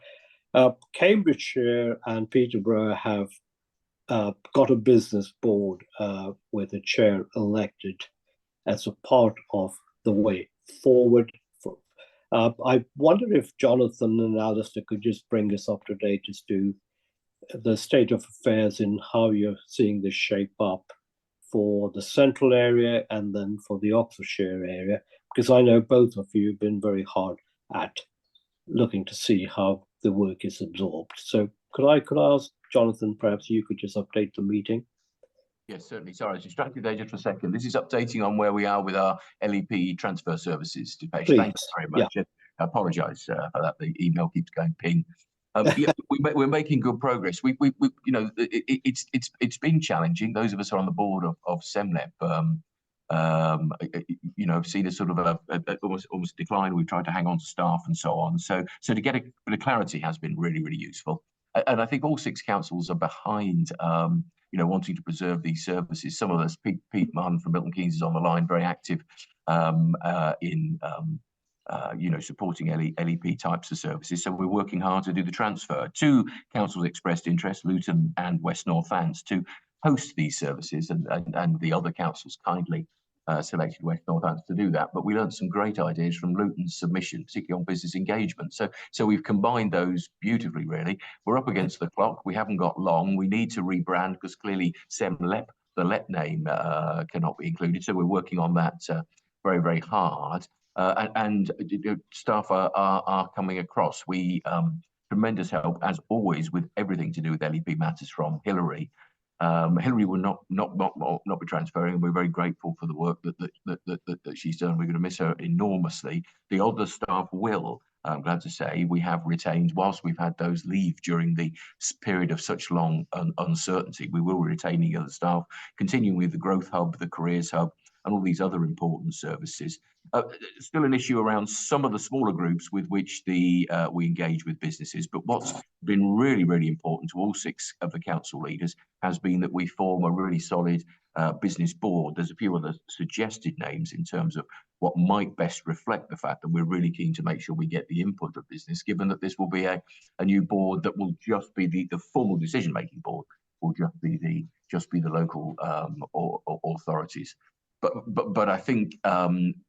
S1: Cambridgeshire and Peterborough have got a business board with a chair elected as a part of the way forward. I wonder if Jonathan and Alistair could just bring us up to date as to the state of affairs in how you're seeing this shape up for the central area and then for the Oxfordshire area, because I know both of you have been very hard at looking to see how the work is absorbed. So could I ask Jonathan, perhaps you could just update the meeting?
S14: Yes, certainly. Sorry, I was distracted there just for a second. This is updating on where we are with our LEP transfer services. Dipesh, thanks very much. Yeah. I apologise for that. The email keeps going ping. Yeah, we're making good progress. We you know, it's been challenging. Those of us who are on the board of SEMLEP, you know, have seen a sort of a almost decline. We've tried to hang on to staff and so on. So to get a bit of clarity has been really, really useful. And I think all 6 councils are behind, you know, wanting to preserve these services. Some of us, Pete Munn from Milton Keynes is on the line, very active in you know, supporting LEP types of services. So we're working hard to do the transfer. 2 councils expressed interest, Luton and West Northants, to host these services, and the other councils kindly selected West Northants to do that. But we learned some great ideas from Luton's submission, particularly on business engagement. So we've combined those beautifully, really. We're up against the clock. We haven't got long. We need to rebrand because clearly SEMLEP, the LEP name, cannot be included. So we're working on that very, very hard. And staff are coming across. We tremendous help, as always, with everything to do with LEP matters from Hilary. Hilary will not be transferring, and we're very grateful for the work that she's done. We're going to miss her enormously. The other staff will, I'm glad to say, we have retained, whilst we've had those leave during the period of such long uncertainty, we will be retaining other staff, continuing with the Growth Hub, the Careers Hub, and all these other important services. Still an issue around some of the smaller groups with which we engage with businesses, but what's been really, really important to all 6 of the council leaders has been that we form a really solid business board. There's a few other suggested names in terms of what might best reflect the fact that we're really keen to make sure we get the input of business, given that this will be a new board that will just be the formal decision-making board, will just be the local authorities. But I think,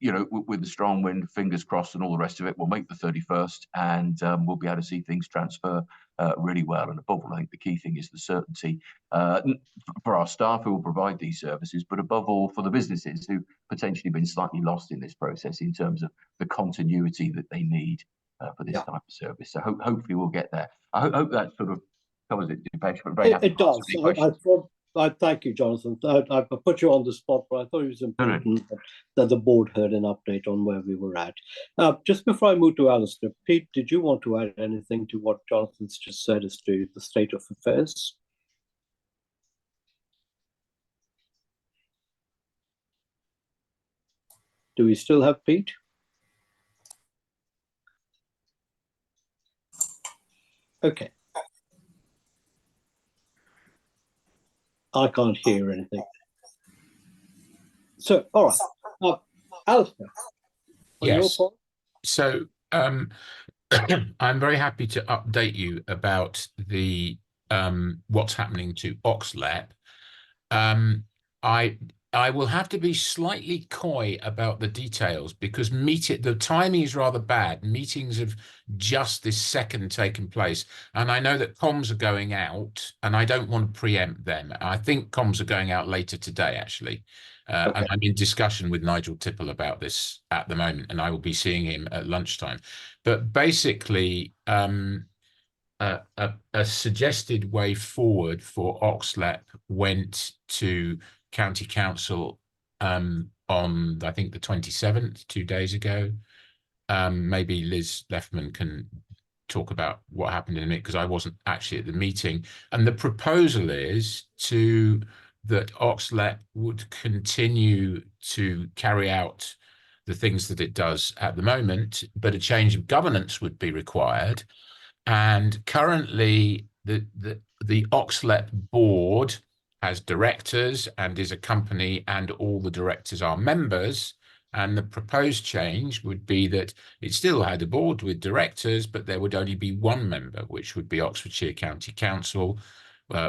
S14: you know, with the strong wind, fingers crossed, and all the rest of it, we'll make the 31st, and we'll be able to see things transfer really well. And above all, I think the key thing is the certainty for our staff who will provide these services, but above all for the businesses who potentially been slightly lost in this process in terms of the continuity that they need for this type of service. So hopefully we'll get there. I hope that sort of covers it, Dipesh, but very happy
S1: it does. I thank you, Jonathan. I put you on the spot, but I thought it was important that the board heard an update on where we were at. Just before I move to Alistair, Pete, did you want to add anything to what Jonathan's just said as to the state of affairs? Do we still have Pete? Okay. I can't hear anything. So, all right. Alistair,
S8: yes. So I'm very happy to update you about the what's happening to Oxlep. I will have to be slightly coy about the details because the timing is rather bad. Meetings have just this second taken place. And I know that comms are going out, and I don't want to preempt them. I think comms are going out later today, actually. And I'm in discussion with Nigel Tipple about this at the moment, and I will be seeing him at lunchtime. But basically, a suggested way forward for Oxlep went to County Council on, I think, the 27th, 2 days ago. Maybe Liz Leffman can talk about what happened in a minute because I wasn't actually at the meeting. And the proposal is that Oxlep would continue to carry out the things that it does at the moment, but a change of governance would be required. And currently, the Oxlep board has directors and is a company, and all the directors are members. And the proposed change would be that it still had a board with directors, but there would only be one member, which would be Oxfordshire County Council,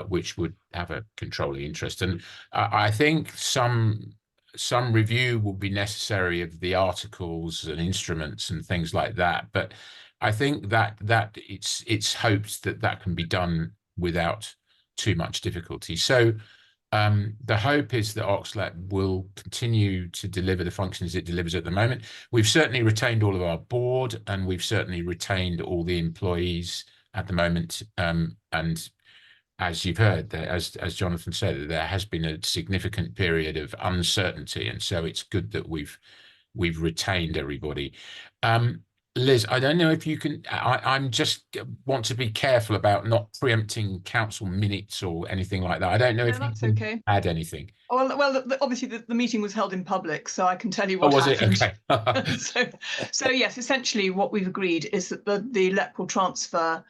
S8: which would have a controlling interest. And I think some review will be necessary of the articles and instruments and things like that. But I think that it's hoped that can be done without too much difficulty. So the hope is that Oxlep will continue to deliver the functions it delivers at the moment. We've certainly retained all of our board, and we've certainly retained all the employees at the moment. And as you've heard, as Jonathan said, there has been a significant period of uncertainty, and so it's good that we've retained everybody. Liz, I don't know if you can, I'm just want to be careful about not preempting council minutes or anything like that. I don't know
S15: No,
S8: if you
S15: that's
S8: can
S15: okay.
S8: add anything.
S15: Well, obviously the meeting was held in public, so I can tell you
S8: Oh,
S15: what
S8: was it?
S15: happened.
S8: Okay.
S15: So yes, essentially what we've agreed is that the LEP will transfer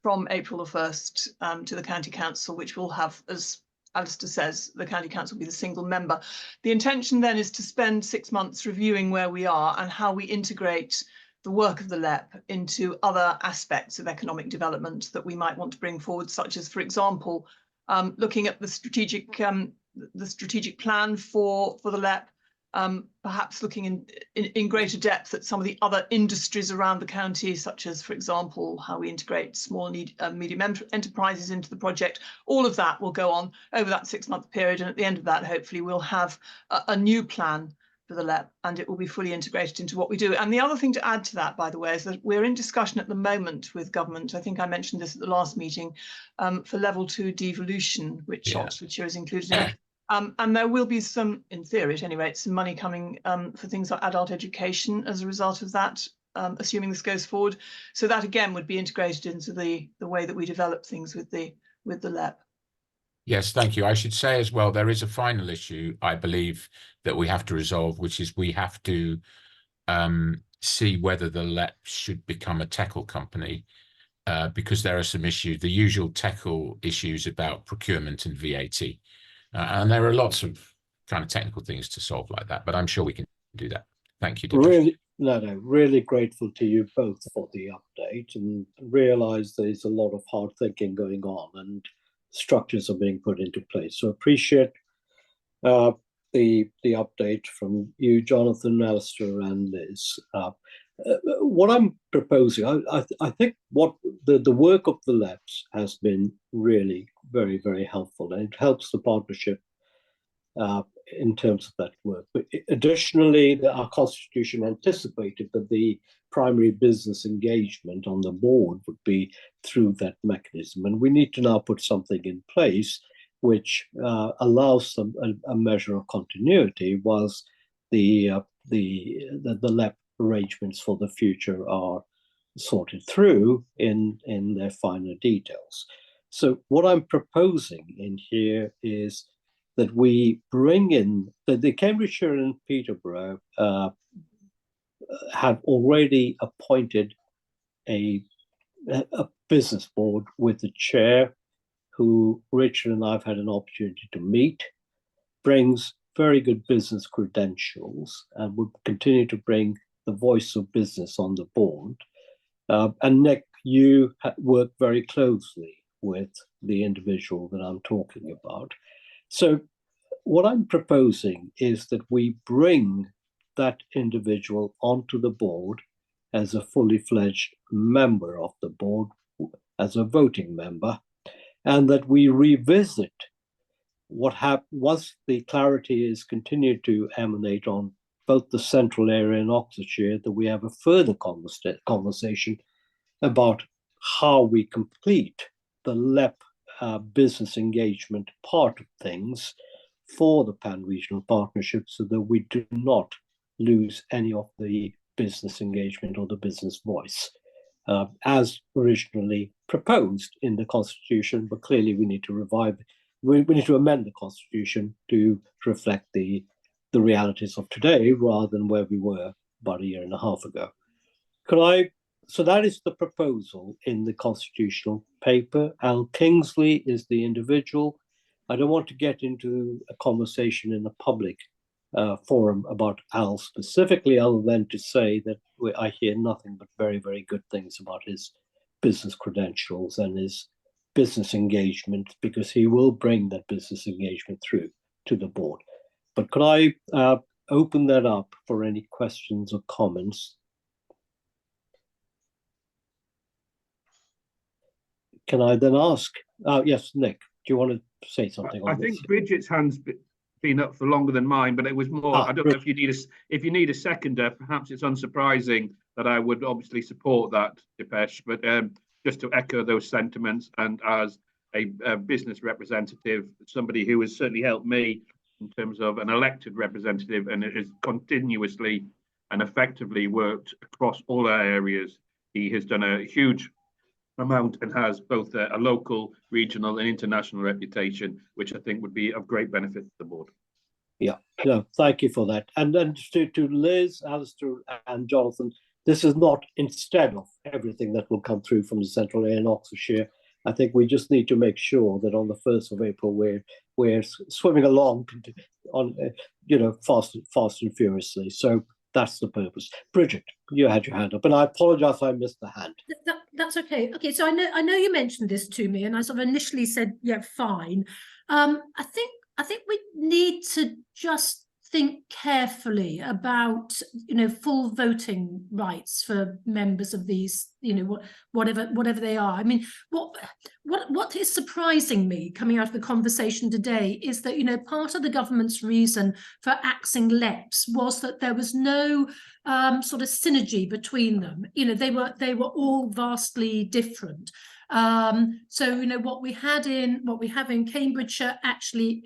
S15: from April the 1st to the County Council, which will have, as Alistair says, the County Council will be the single member. The intention then is to spend 6 months reviewing where we are and how we integrate the work of the LEP into other aspects of economic development that we might want to bring forward, such as, for example, looking at the strategic plan for the LEP, perhaps looking in greater depth at some of the other industries around the county, such as, for example, how we integrate small and medium enterprises into the project. All of that will go on over that 6-month period, and at the end of that, hopefully, we'll have a new plan for the LEP, and it will be fully integrated into what we do. And the other thing to add to that, by the way, is that we're in discussion at the moment with government. I think I mentioned this at the last meeting, for level 2 devolution, which Oxfordshire is included in. And there will be some, in theory at any rate, some money coming for things like adult education as a result of that, assuming this goes forward. So that again would be integrated into the way that we develop things with the LEP.
S8: Yes, thank you. I should say as well, there is a final issue, I believe, that we have to resolve, which is we have to see whether the LEP should become a TECL company, because there are some issues, the usual TECL issues about procurement and VAT. And there are lots of kind of technical things to solve like that, but I'm sure we can do that. Thank you, Dipesh.
S1: Really grateful to you both for the update, and realize there's a lot of hard thinking going on and structures are being put into place. So appreciate the update from you, Jonathan, Alistair, and Liz. What I'm proposing, I think what the work of the LEPs has been really very, very helpful, and it helps the partnership in terms of that work. But additionally, our constitution anticipated that the primary business engagement on the board would be through that mechanism. And we need to now put something in place which allows some a measure of continuity whilst the LEP arrangements for the future are sorted through in their finer details. So what I'm proposing in here is that we bring in the Cambridgeshire and Peterborough have already appointed a business board with the chair, who Richard and I've had an opportunity to meet, brings very good business credentials and would continue to bring the voice of business on the board. And Nick, you work very closely with the individual that I'm talking about. So what I'm proposing is that we bring that individual onto the board as a fully fledged member of the board, as a voting member, and that we revisit what happened once the clarity is continued to emanate on both the central area and Oxfordshire, that we have a further conversation about how we complete the LEP business engagement part of things for the pan-regional partnership, so that we do not lose any of the business engagement or the business voice as originally proposed in the Constitution. But clearly we need to we need to amend the Constitution to reflect the realities of today rather than where we were about a year and a half ago. So that is the proposal in the constitutional paper. Al Kingsley is the individual. I don't want to get into a conversation in a public forum about Al specifically, other than to say that I hear nothing but very, very good things about his business credentials and his business engagement, because he will bring that business engagement through to the board. But could I open that up for any questions or comments? Can I then ask? Yes, Nick, do you want to say something on
S7: I
S1: this?
S7: think Bridget's hand's been up for longer than mine, but it was more. I don't know if you need a seconder. Perhaps it's unsurprising that I would obviously support that, Dipesh. But just to echo those sentiments, and as a business representative, somebody who has certainly helped me in terms of an elected representative, and it is continuously and effectively worked across all our areas. He has done a huge amount and has both a local, regional and international reputation, which I think would be of great benefit to the board.
S1: Yeah, no, thank you for that. And then to Liz, Alistair and Jonathan, this is not instead of everything that will come through from the central area in Oxfordshire. I think we just need to make sure that on the 1st of April we're swimming along on fast and furiously. So that's the purpose. Bridget, you had your hand up, and I apologise I missed the hand.
S2: That's okay. Okay, so I know you mentioned this to me, and I sort of initially said, yeah, fine. I think we need to just think carefully about, full voting rights for members of these, whatever they are. I mean, what is surprising me coming out of the conversation today is that, part of the government's reason for axing LEPs was that there was no sort of synergy between them. They were all vastly different. So what we have in Cambridgeshire actually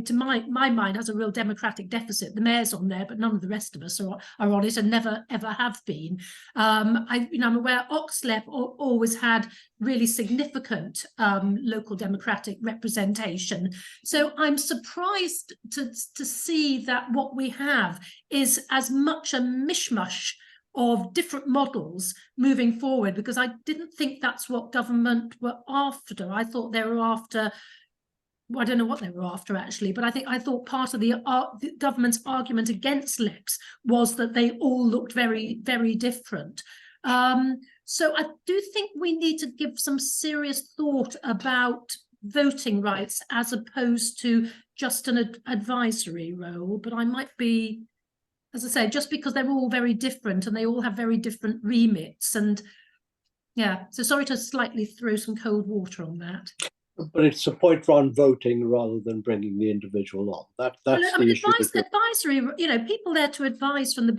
S2: to my mind has a real democratic deficit. The mayor's on there, but none of the rest of us are on it and never ever have been. I'm aware Oxlep always had really significant local democratic representation. So I'm surprised to see that what we have is as much a mishmash of different models moving forward, because I didn't think that's what government were after. I thought they were after, well, I don't know what they were after actually, but I thought part of the government's argument against LEPs was that they all looked very, very different. So I do think we need to give some serious thought about voting rights as opposed to just an advisory role. But I might be, as I say, just because they're all very different and they all have very different remits. And yeah, so sorry to slightly throw some cold water on that.
S1: But it's a point around voting rather than bringing the individual on. That's the issue.
S2: Advisory, people there to advise from the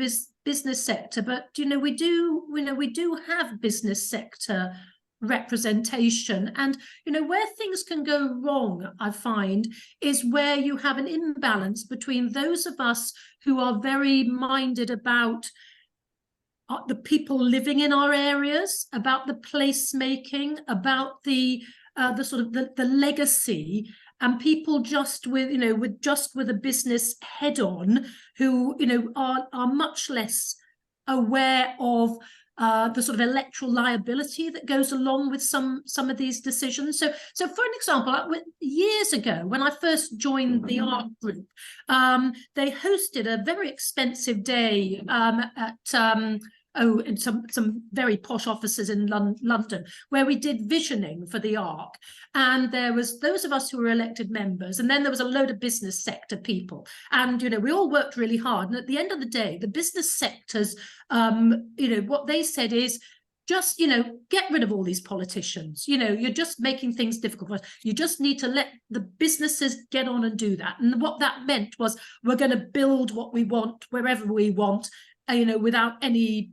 S2: business sector, but we do have business sector representation, and where things can go wrong, I find, is where you have an imbalance between those of us who are very minded about the people living in our areas, about the placemaking, about the sort of the legacy, and people just with with a business head on who are much less aware of the sort of electoral liability that goes along with some of these decisions. So for an example, years ago when I first joined the ARC group, they hosted a very expensive day at in some very posh offices in London, where we did visioning for the ARC. And there was those of us who were elected members, and then there was a load of business sector people. And, we all worked really hard. And at the end of the day, the business sectors, what they said is, just, get rid of all these politicians. You're just making things difficult for us. You just need to let the businesses get on and do that. And what that meant was, we're going to build what we want, wherever we want, without any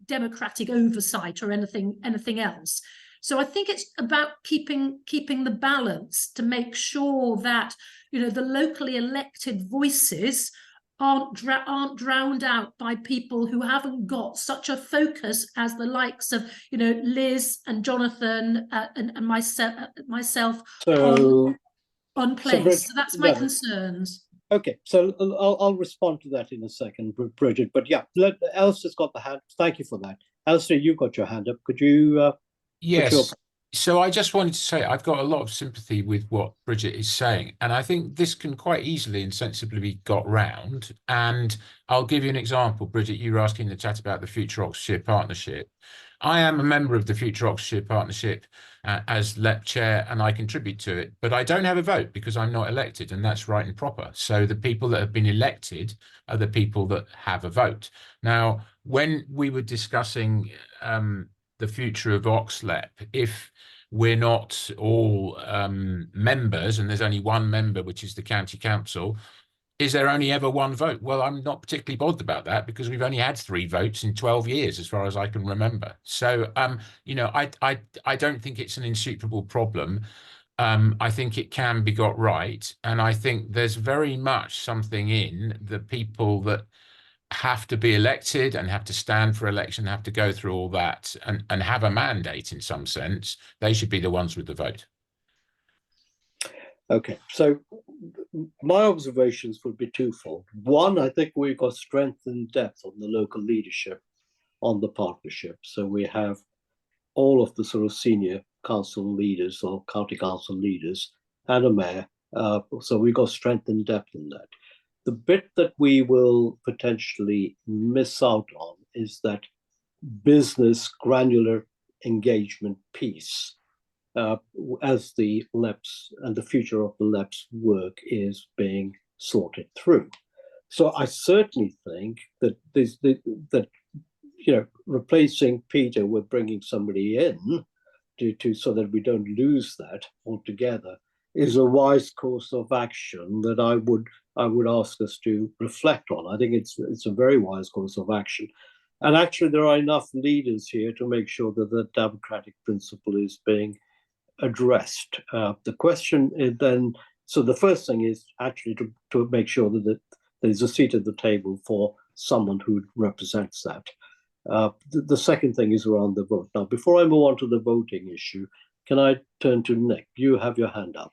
S2: democratic oversight or anything else. So I think it's about keeping the balance to make sure that the locally elected voices aren't drowned out by people who haven't got such a focus as the likes of Liz and Jonathan and myself on place. So that's my concerns.
S1: Okay, so I'll respond to that in a second, Bridget. But yeah, Alistair's got the hand. Thank you for that. Alistair, you've got your hand up. Could you?
S8: Yes. So I just wanted to say I've got a lot of sympathy with what Bridget is saying, and I think this can quite easily and sensibly be got round. And I'll give you an example. Bridget, you were asking the chat about the Future Oxfordshire Partnership. I am a member of the Future Oxfordshire Partnership as LEP chair, and I contribute to it, but I don't have a vote because I'm not elected, and that's right and proper. So the people that have been elected are the people that have a vote. Now, when we were discussing the future of Oxlep, if we're not all members, and there's only one member, which is the county council, is there only ever one vote? Well, I'm not particularly bothered about that because we've only had 3 votes in 12 years, as far as I can remember. So, I don't think it's an insuperable problem. I think it can be got right. And I think there's very much something in the people that have to be elected and have to stand for election, have to go through all that and have a mandate in some sense, they should be the ones with the vote.
S1: Okay, so my observations would be twofold. One, I think we've got strength and depth on the local leadership on the partnership. So we have all of the sort of senior council leaders or county council leaders and a mayor. So we've got strength and depth in that. The bit that we will potentially miss out on is that business granular engagement piece as the LEPS and the future of the LEPS work is being sorted through. So I certainly think that replacing Peter with bringing somebody in so that we don't lose that altogether is a wise course of action that I would ask us to reflect on. I think it's a very wise course of action. And actually, there are enough leaders here to make sure that the democratic principle is being addressed. The question is then, so the first thing is actually to make sure that there's a seat at the table for someone who represents that. The second thing is around the vote. Now, before I move on to the voting issue, can I turn to Nick? You have your hand up.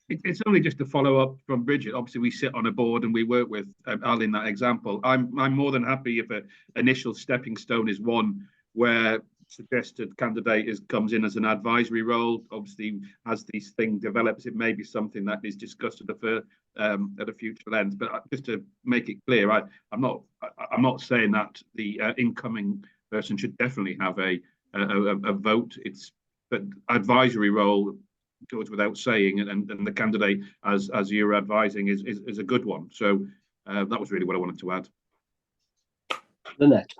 S7: It's only just to follow up from Bridget. Obviously, we sit on a board and we work with Al in that example. I'm more than happy if an initial stepping stone is one where suggested candidate comes in as an advisory role. Obviously, as these things develops, it may be something that is discussed at a future lens. But just to make it clear, I'm not saying that the incoming person should definitely have a vote. But advisory role goes without saying, and the candidate as you're advising is a good one. So that was really what I wanted to add.
S1: Lynette.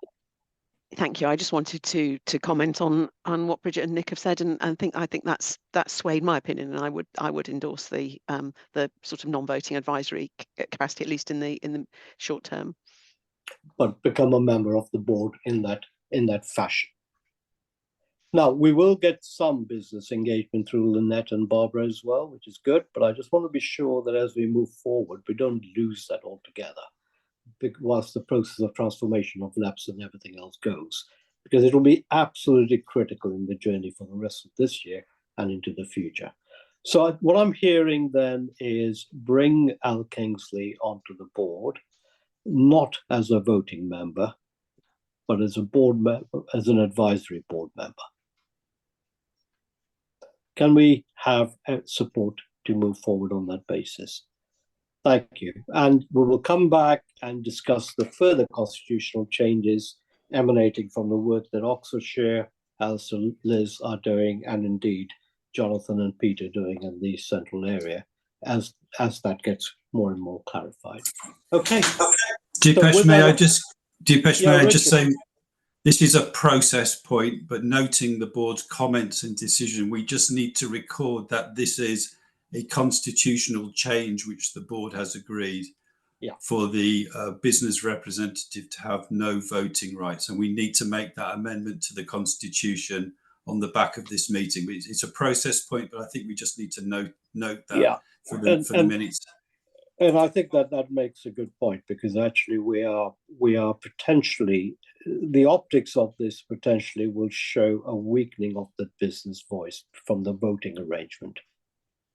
S5: Thank you. I just wanted to comment on what Bridget and Nick have said, and I think that's swayed my opinion, and I would endorse the sort of non-voting advisory capacity, at least in the short term.
S1: But become a member of the board in that fashion. Now, we will get some business engagement through Lynette and Barbara as well, which is good, but I just want to be sure that as we move forward, we don't lose that altogether, whilst the process of transformation of LEPS and everything else goes, because it will be absolutely critical in the journey for the rest of this year and into the future. So what I'm hearing then is bring Al Kingsley onto the board, not as a voting member, but as a board member, as an advisory board member. Can we have support to move forward on that basis? Thank you. And we will come back and discuss the further constitutional changes emanating from the work that Oxfordshire, Alistair, Liz are doing, and indeed Jonathan and Peter doing in the central area as that gets more and more clarified. Okay.
S3: Dipesh, may I just say, this is a process point, but noting the board's comments and decision, we just need to record that this is a constitutional change which the board has agreed for the business representative to have no voting rights. And we need to make that amendment to the constitution on the back of this meeting. It's a process point, but I think we just need to note that for the minutes.
S1: And I think that makes a good point, because actually we are potentially, the optics of this potentially will show a weakening of the business voice from the voting arrangement.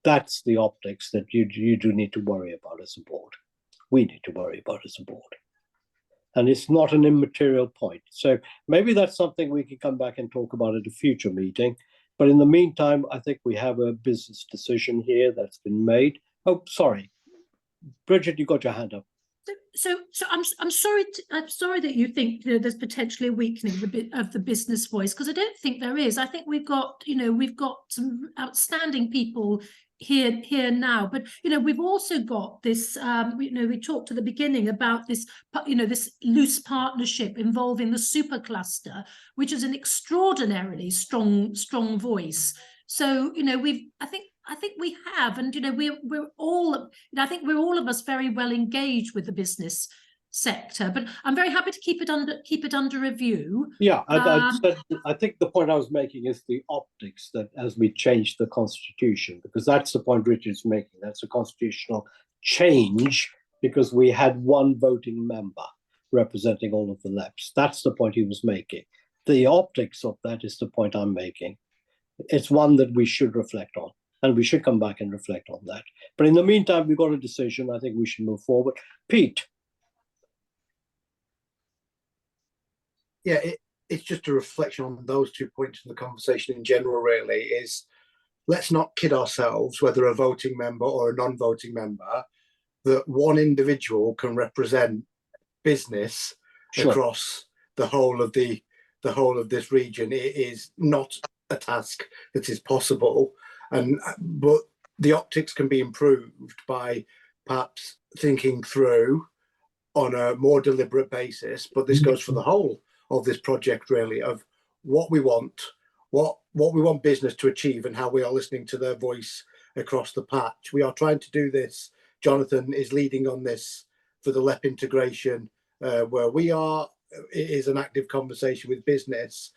S1: That's the optics that you do need to worry about as a board. We need to worry about as a board. And it's not an immaterial point. So maybe that's something we can come back and talk about at a future meeting. But in the meantime, I think we have a business decision here that's been made. Oh, sorry. Bridget, you got your hand up.
S2: So I'm sorry. I'm sorry that you think there's potentially a weakening of the business voice, because I don't think there is. I think we've got some outstanding people here now, but we've also got this. We talked at the beginning about this. This loose partnership involving the supercluster, which is an extraordinarily strong voice. So I think we have, and we're all. I think we're all of us very well engaged with the business sector. But I'm very happy to keep it under review.
S1: Yeah, I think the point I was making is the optics that as we change the constitution, because that's the point Richard's making. That's a constitutional change because we had one voting member. representing all of the LEPs. That's the point he was making. The optics of that is the point I'm making. It's one that we should reflect on, and we should come back and reflect on that. But in the meantime, we've got a decision. I think we should move forward. Pete.
S16: Yeah, it's just a reflection on those 2 points in the conversation in general, really, is let's not kid ourselves, whether a voting member or a non-voting member, that one individual can represent business across the whole of this region. It is not a task that is possible, but the optics can be improved by perhaps thinking through on a more deliberate basis. But this goes for the whole of this project, really, of what we want business to achieve and how we are listening to their voice across the patch. We are trying to do this. Jonathan is leading on this for the LEP integration, where we are. It is an active conversation with business,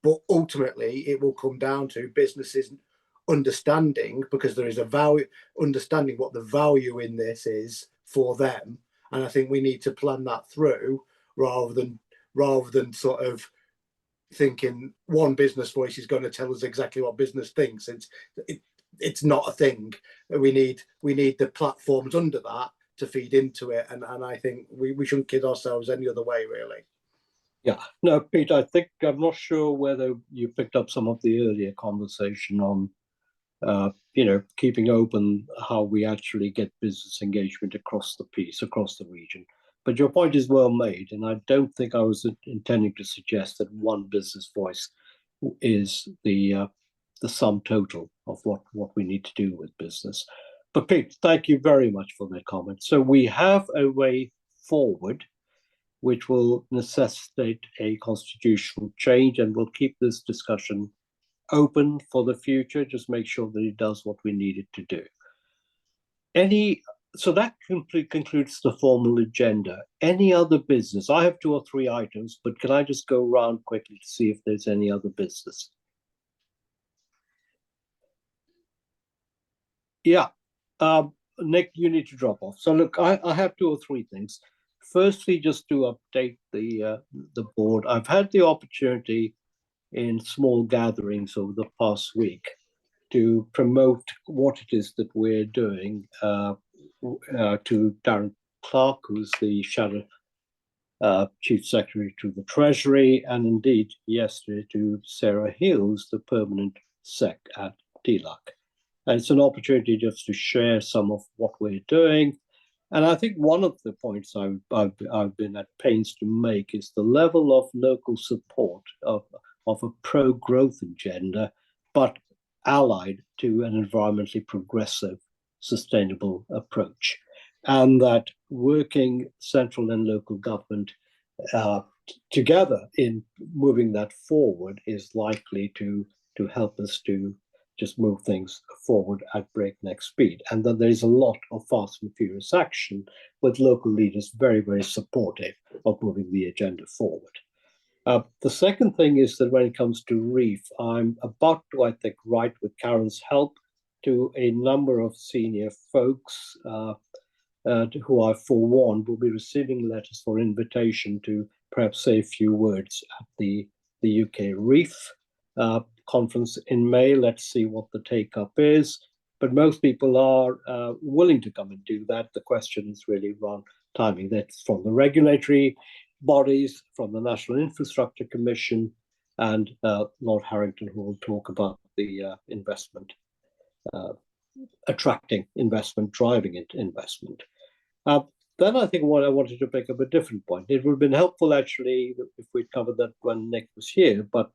S16: but ultimately it will come down to businesses understanding, because there is a value, understanding what the value in this is for them. And I think we need to plan that through rather than sort of thinking one business voice is going to tell us exactly what business thinks. It's not a thing. We need the platforms under that to feed into it, and I think we shouldn't kid ourselves any other way, really.
S1: Yeah, no, Pete, I think I'm not sure whether you picked up some of the earlier conversation on keeping open how we actually get business engagement across the piece, across the region. But your point is well made, and I don't think I was intending to suggest that one business voice is the sum total of what we need to do with business. But Pete, thank you very much for that comment. So we have a way forward which will necessitate a constitutional change, and we'll keep this discussion open for the future. Just make sure that it does what we need it to do. So that concludes the formal agenda. Any other business? I have 2 or 3 items, but can I just go around quickly to see if there's any other business? Yeah, Nick, you need to drop off. So look, I have 2 or 3 things. Firstly, just to update the board, I've had the opportunity in small gatherings over the past week to promote what it is that we're doing to Darren Clark, who's the Shadow Chief Secretary to the Treasury, and indeed yesterday to Sarah Hills, the permanent sec at DLUC. And it's an opportunity just to share some of what we're doing. And I think one of the points I've been at pains to make is the level of local support of a pro-growth agenda, but allied to an environmentally progressive, sustainable approach. And that working central and local government together in moving that forward is likely to help us to just move things forward at breakneck speed. And then there's a lot of fast and furious action with local leaders very, very supportive of moving the agenda forward. The second thing is that when it comes to REEF, I'm about to, I think, write with Karen's help to a number of senior folks who I've forewarned will be receiving letters for invitation to perhaps say a few words at the UK REEF conference in May. Let's see what the take-up is. But most people are willing to come and do that. The question is really around timing. That's from the regulatory bodies, from the National Infrastructure Commission, and Lord Harrington, who will talk about the investment, attracting investment, driving investment. Then I think what I wanted to pick up a different point. It would have been helpful, actually, if we'd covered that when Nick was here. But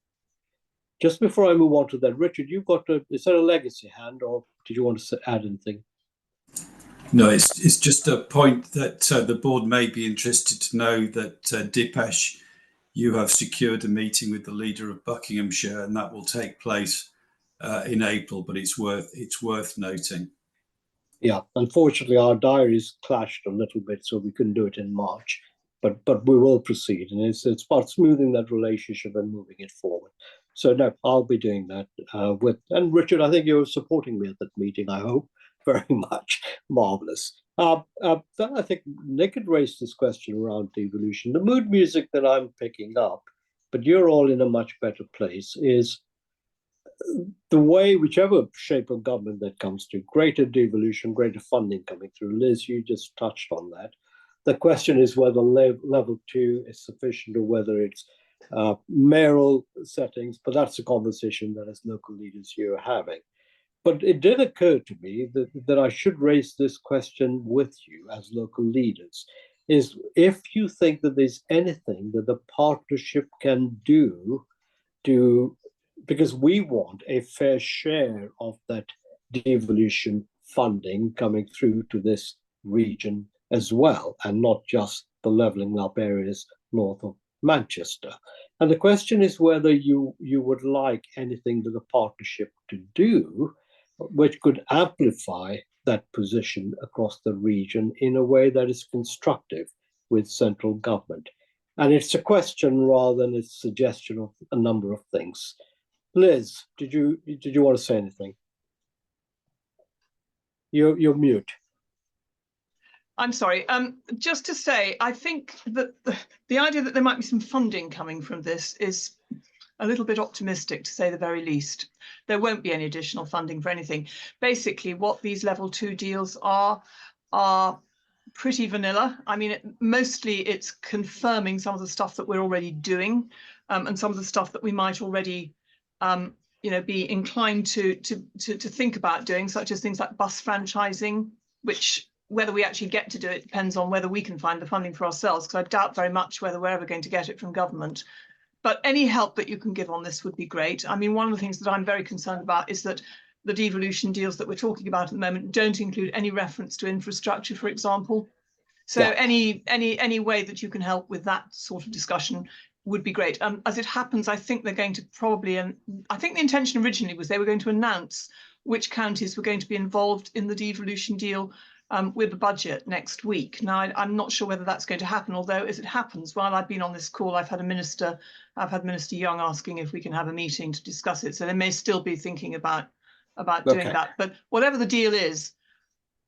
S1: just before I move on to that, Richard, you've got is there a legacy hand, or did you want to add anything?
S3: No, it's just a point that the board may be interested to know that Dipesh, you have secured a meeting with the leader of Buckinghamshire, and that will take place in April. But it's worth noting.
S1: Yeah, unfortunately, our diaries clashed a little bit, so we couldn't do it in March. But we will proceed, and it's about smoothing that relationship and moving it forward. So no, I'll be doing that and Richard, I think you're supporting me at that meeting, I hope. very much marvelous. Then I think Nick had raised this question around devolution. The mood music that I'm picking up, but you're all in a much better place, is the way, whichever shape of government that comes to, greater devolution, greater funding coming through. Liz, you just touched on that. The question is whether level 2 is sufficient or whether it's mayoral settings, but that's a conversation that as local leaders you're having. But it did occur to me that I should raise this question with you as local leaders, is if you think that there's anything that the partnership can do to, because we want a fair share of that devolution funding coming through to this region as well, and not just the levelling up areas north of Manchester. And the question is whether you would like anything that the partnership to do which could amplify that position across the region in a way that is constructive with central government. And it's a question rather than a suggestion of a number of things. Liz, did you want to say anything? You're mute.
S15: I'm sorry. Just to say, I think that the idea that there might be some funding coming from this is a little bit optimistic, to say the very least. There won't be any additional funding for anything. Basically, what these level 2 deals are pretty vanilla. I mean, mostly it's confirming some of the stuff that we're already doing, and some of the stuff that we might already be inclined to think about doing, such as things like bus franchising, which whether we actually get to do it depends on whether we can find the funding for ourselves, because I doubt very much whether we're ever going to get it from government. But any help that you can give on this would be great. I mean, one of the things that I'm very concerned about is that the devolution deals that we're talking about at the moment don't include any reference to infrastructure, for example. So
S1: Yeah.
S15: any way that you can help with that sort of discussion would be great. As it happens, I think they're going to probably, and I think the intention originally was they were going to announce which counties were going to be involved in the devolution deal with the budget next week. Now, I'm not sure whether that's going to happen, although as it happens, while I've been on this call, I've had Minister Young asking if we can have a meeting to discuss it. So they may still be thinking about doing
S1: Okay.
S15: that. But whatever the deal is,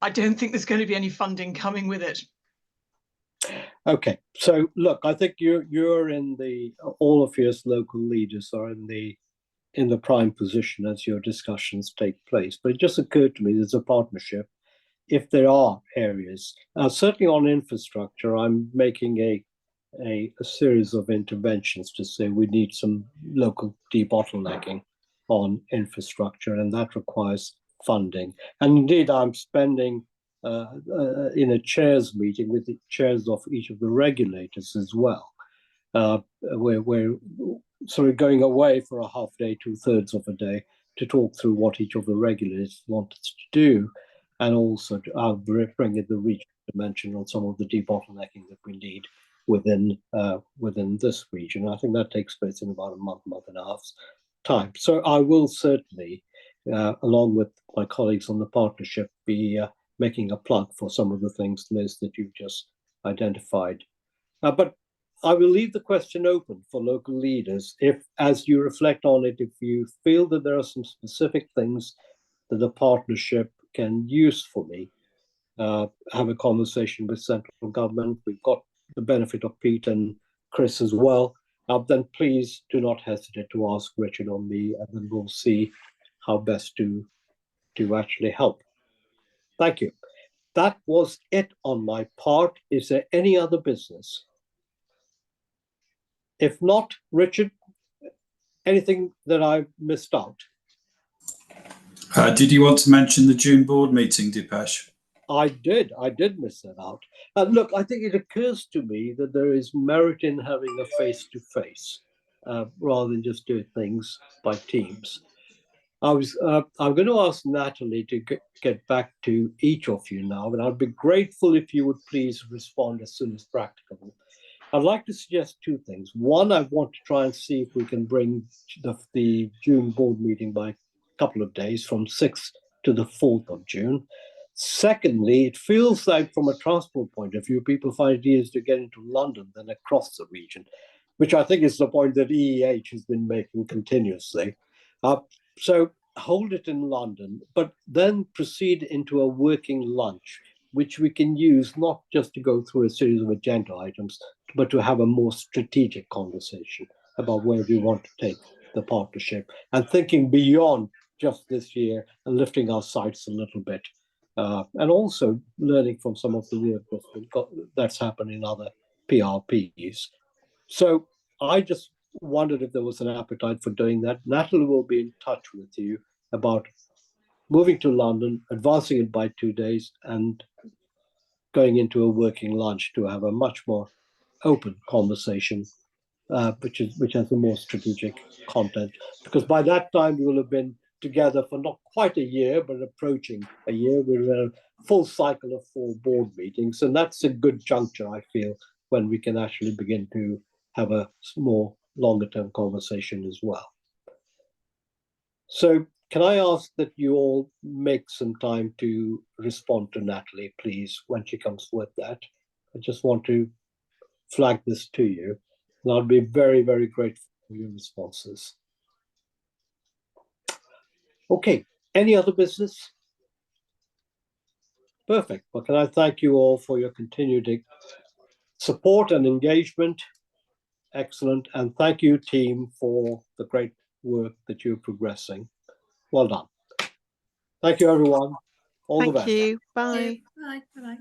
S15: I don't think there's going to be any funding coming with it.
S1: Okay, so look, I think you're in the, all of you as local leaders are in the prime position as your discussions take place. But it just occurred to me there's a partnership. If there are areas, certainly on infrastructure, I'm making a series of interventions to say we need some local debottlenecking on infrastructure, and that requires funding. And indeed, I'm spending in a chairs meeting with the chairs of each of the regulators as well. We're sort of going away for a half day, 2/3 of a day, to talk through what each of the regulators want us to do, and also to bring in the regional dimension on some of the debottlenecking that we need within this region. I think that takes place in about a month and a half's time. So I will certainly, along with my colleagues on the partnership, be making a plug for some of the things, Liz, that you've just identified. But I will leave the question open for local leaders. If, as you reflect on it, if you feel that there are some specific things that the partnership can usefully have a conversation with central government, we've got the benefit of Pete and Chris as well, then please do not hesitate to ask Richard or me, and then we'll see how best to actually help. Thank you. That was it on my part. Is there any other business? If not, Richard, anything that I missed out?
S3: Did you want to mention the June board meeting, Dipesh?
S1: I did miss that out. Look, I think it occurs to me that there is merit in having a face-to-face rather than just doing things by teams. I'm going to ask Natalie to get back to each of you now, and I'd be grateful if you would please respond as soon as practicable. I'd like to suggest two things. One, I want to try and see if we can bring the June board meeting by a couple of days, from 6th to the 4th of June. Secondly, it feels like from a transport point of view, people find it easier to get into London than across the region, which I think is the point that EEH has been making continuously. So hold it in London, but then proceed into a working lunch, which we can use not just to go through a series of agenda items, but to have a more strategic conversation about where we want to take the partnership and thinking beyond just this year and lifting our sights a little bit. And also learning from some of the work that's happened in other PRPs. So I just wondered if there was an appetite for doing that. Natalie will be in touch with you about moving to London, advancing it by 2 days, and going into a working lunch to have a much more open conversation, which has a more strategic content. Because by that time, we will have been together for not quite a year, but approaching a year. We're in a full cycle of 4 board meetings, and that's a good juncture, I feel, when we can actually begin to have a more longer-term conversation as well. So can I ask that you all make some time to respond to Natalie, please, when she comes with that? I just want to flag this to you, and I'll be very, very grateful for your responses. Okay, any other business? Perfect. Well, can I thank you all for your continued support and engagement? Excellent. And thank you, team, for the great work that you're progressing. Well done. Thank you, everyone. All the best.
S5: Thank you. Bye.
S2: Bye. Bye.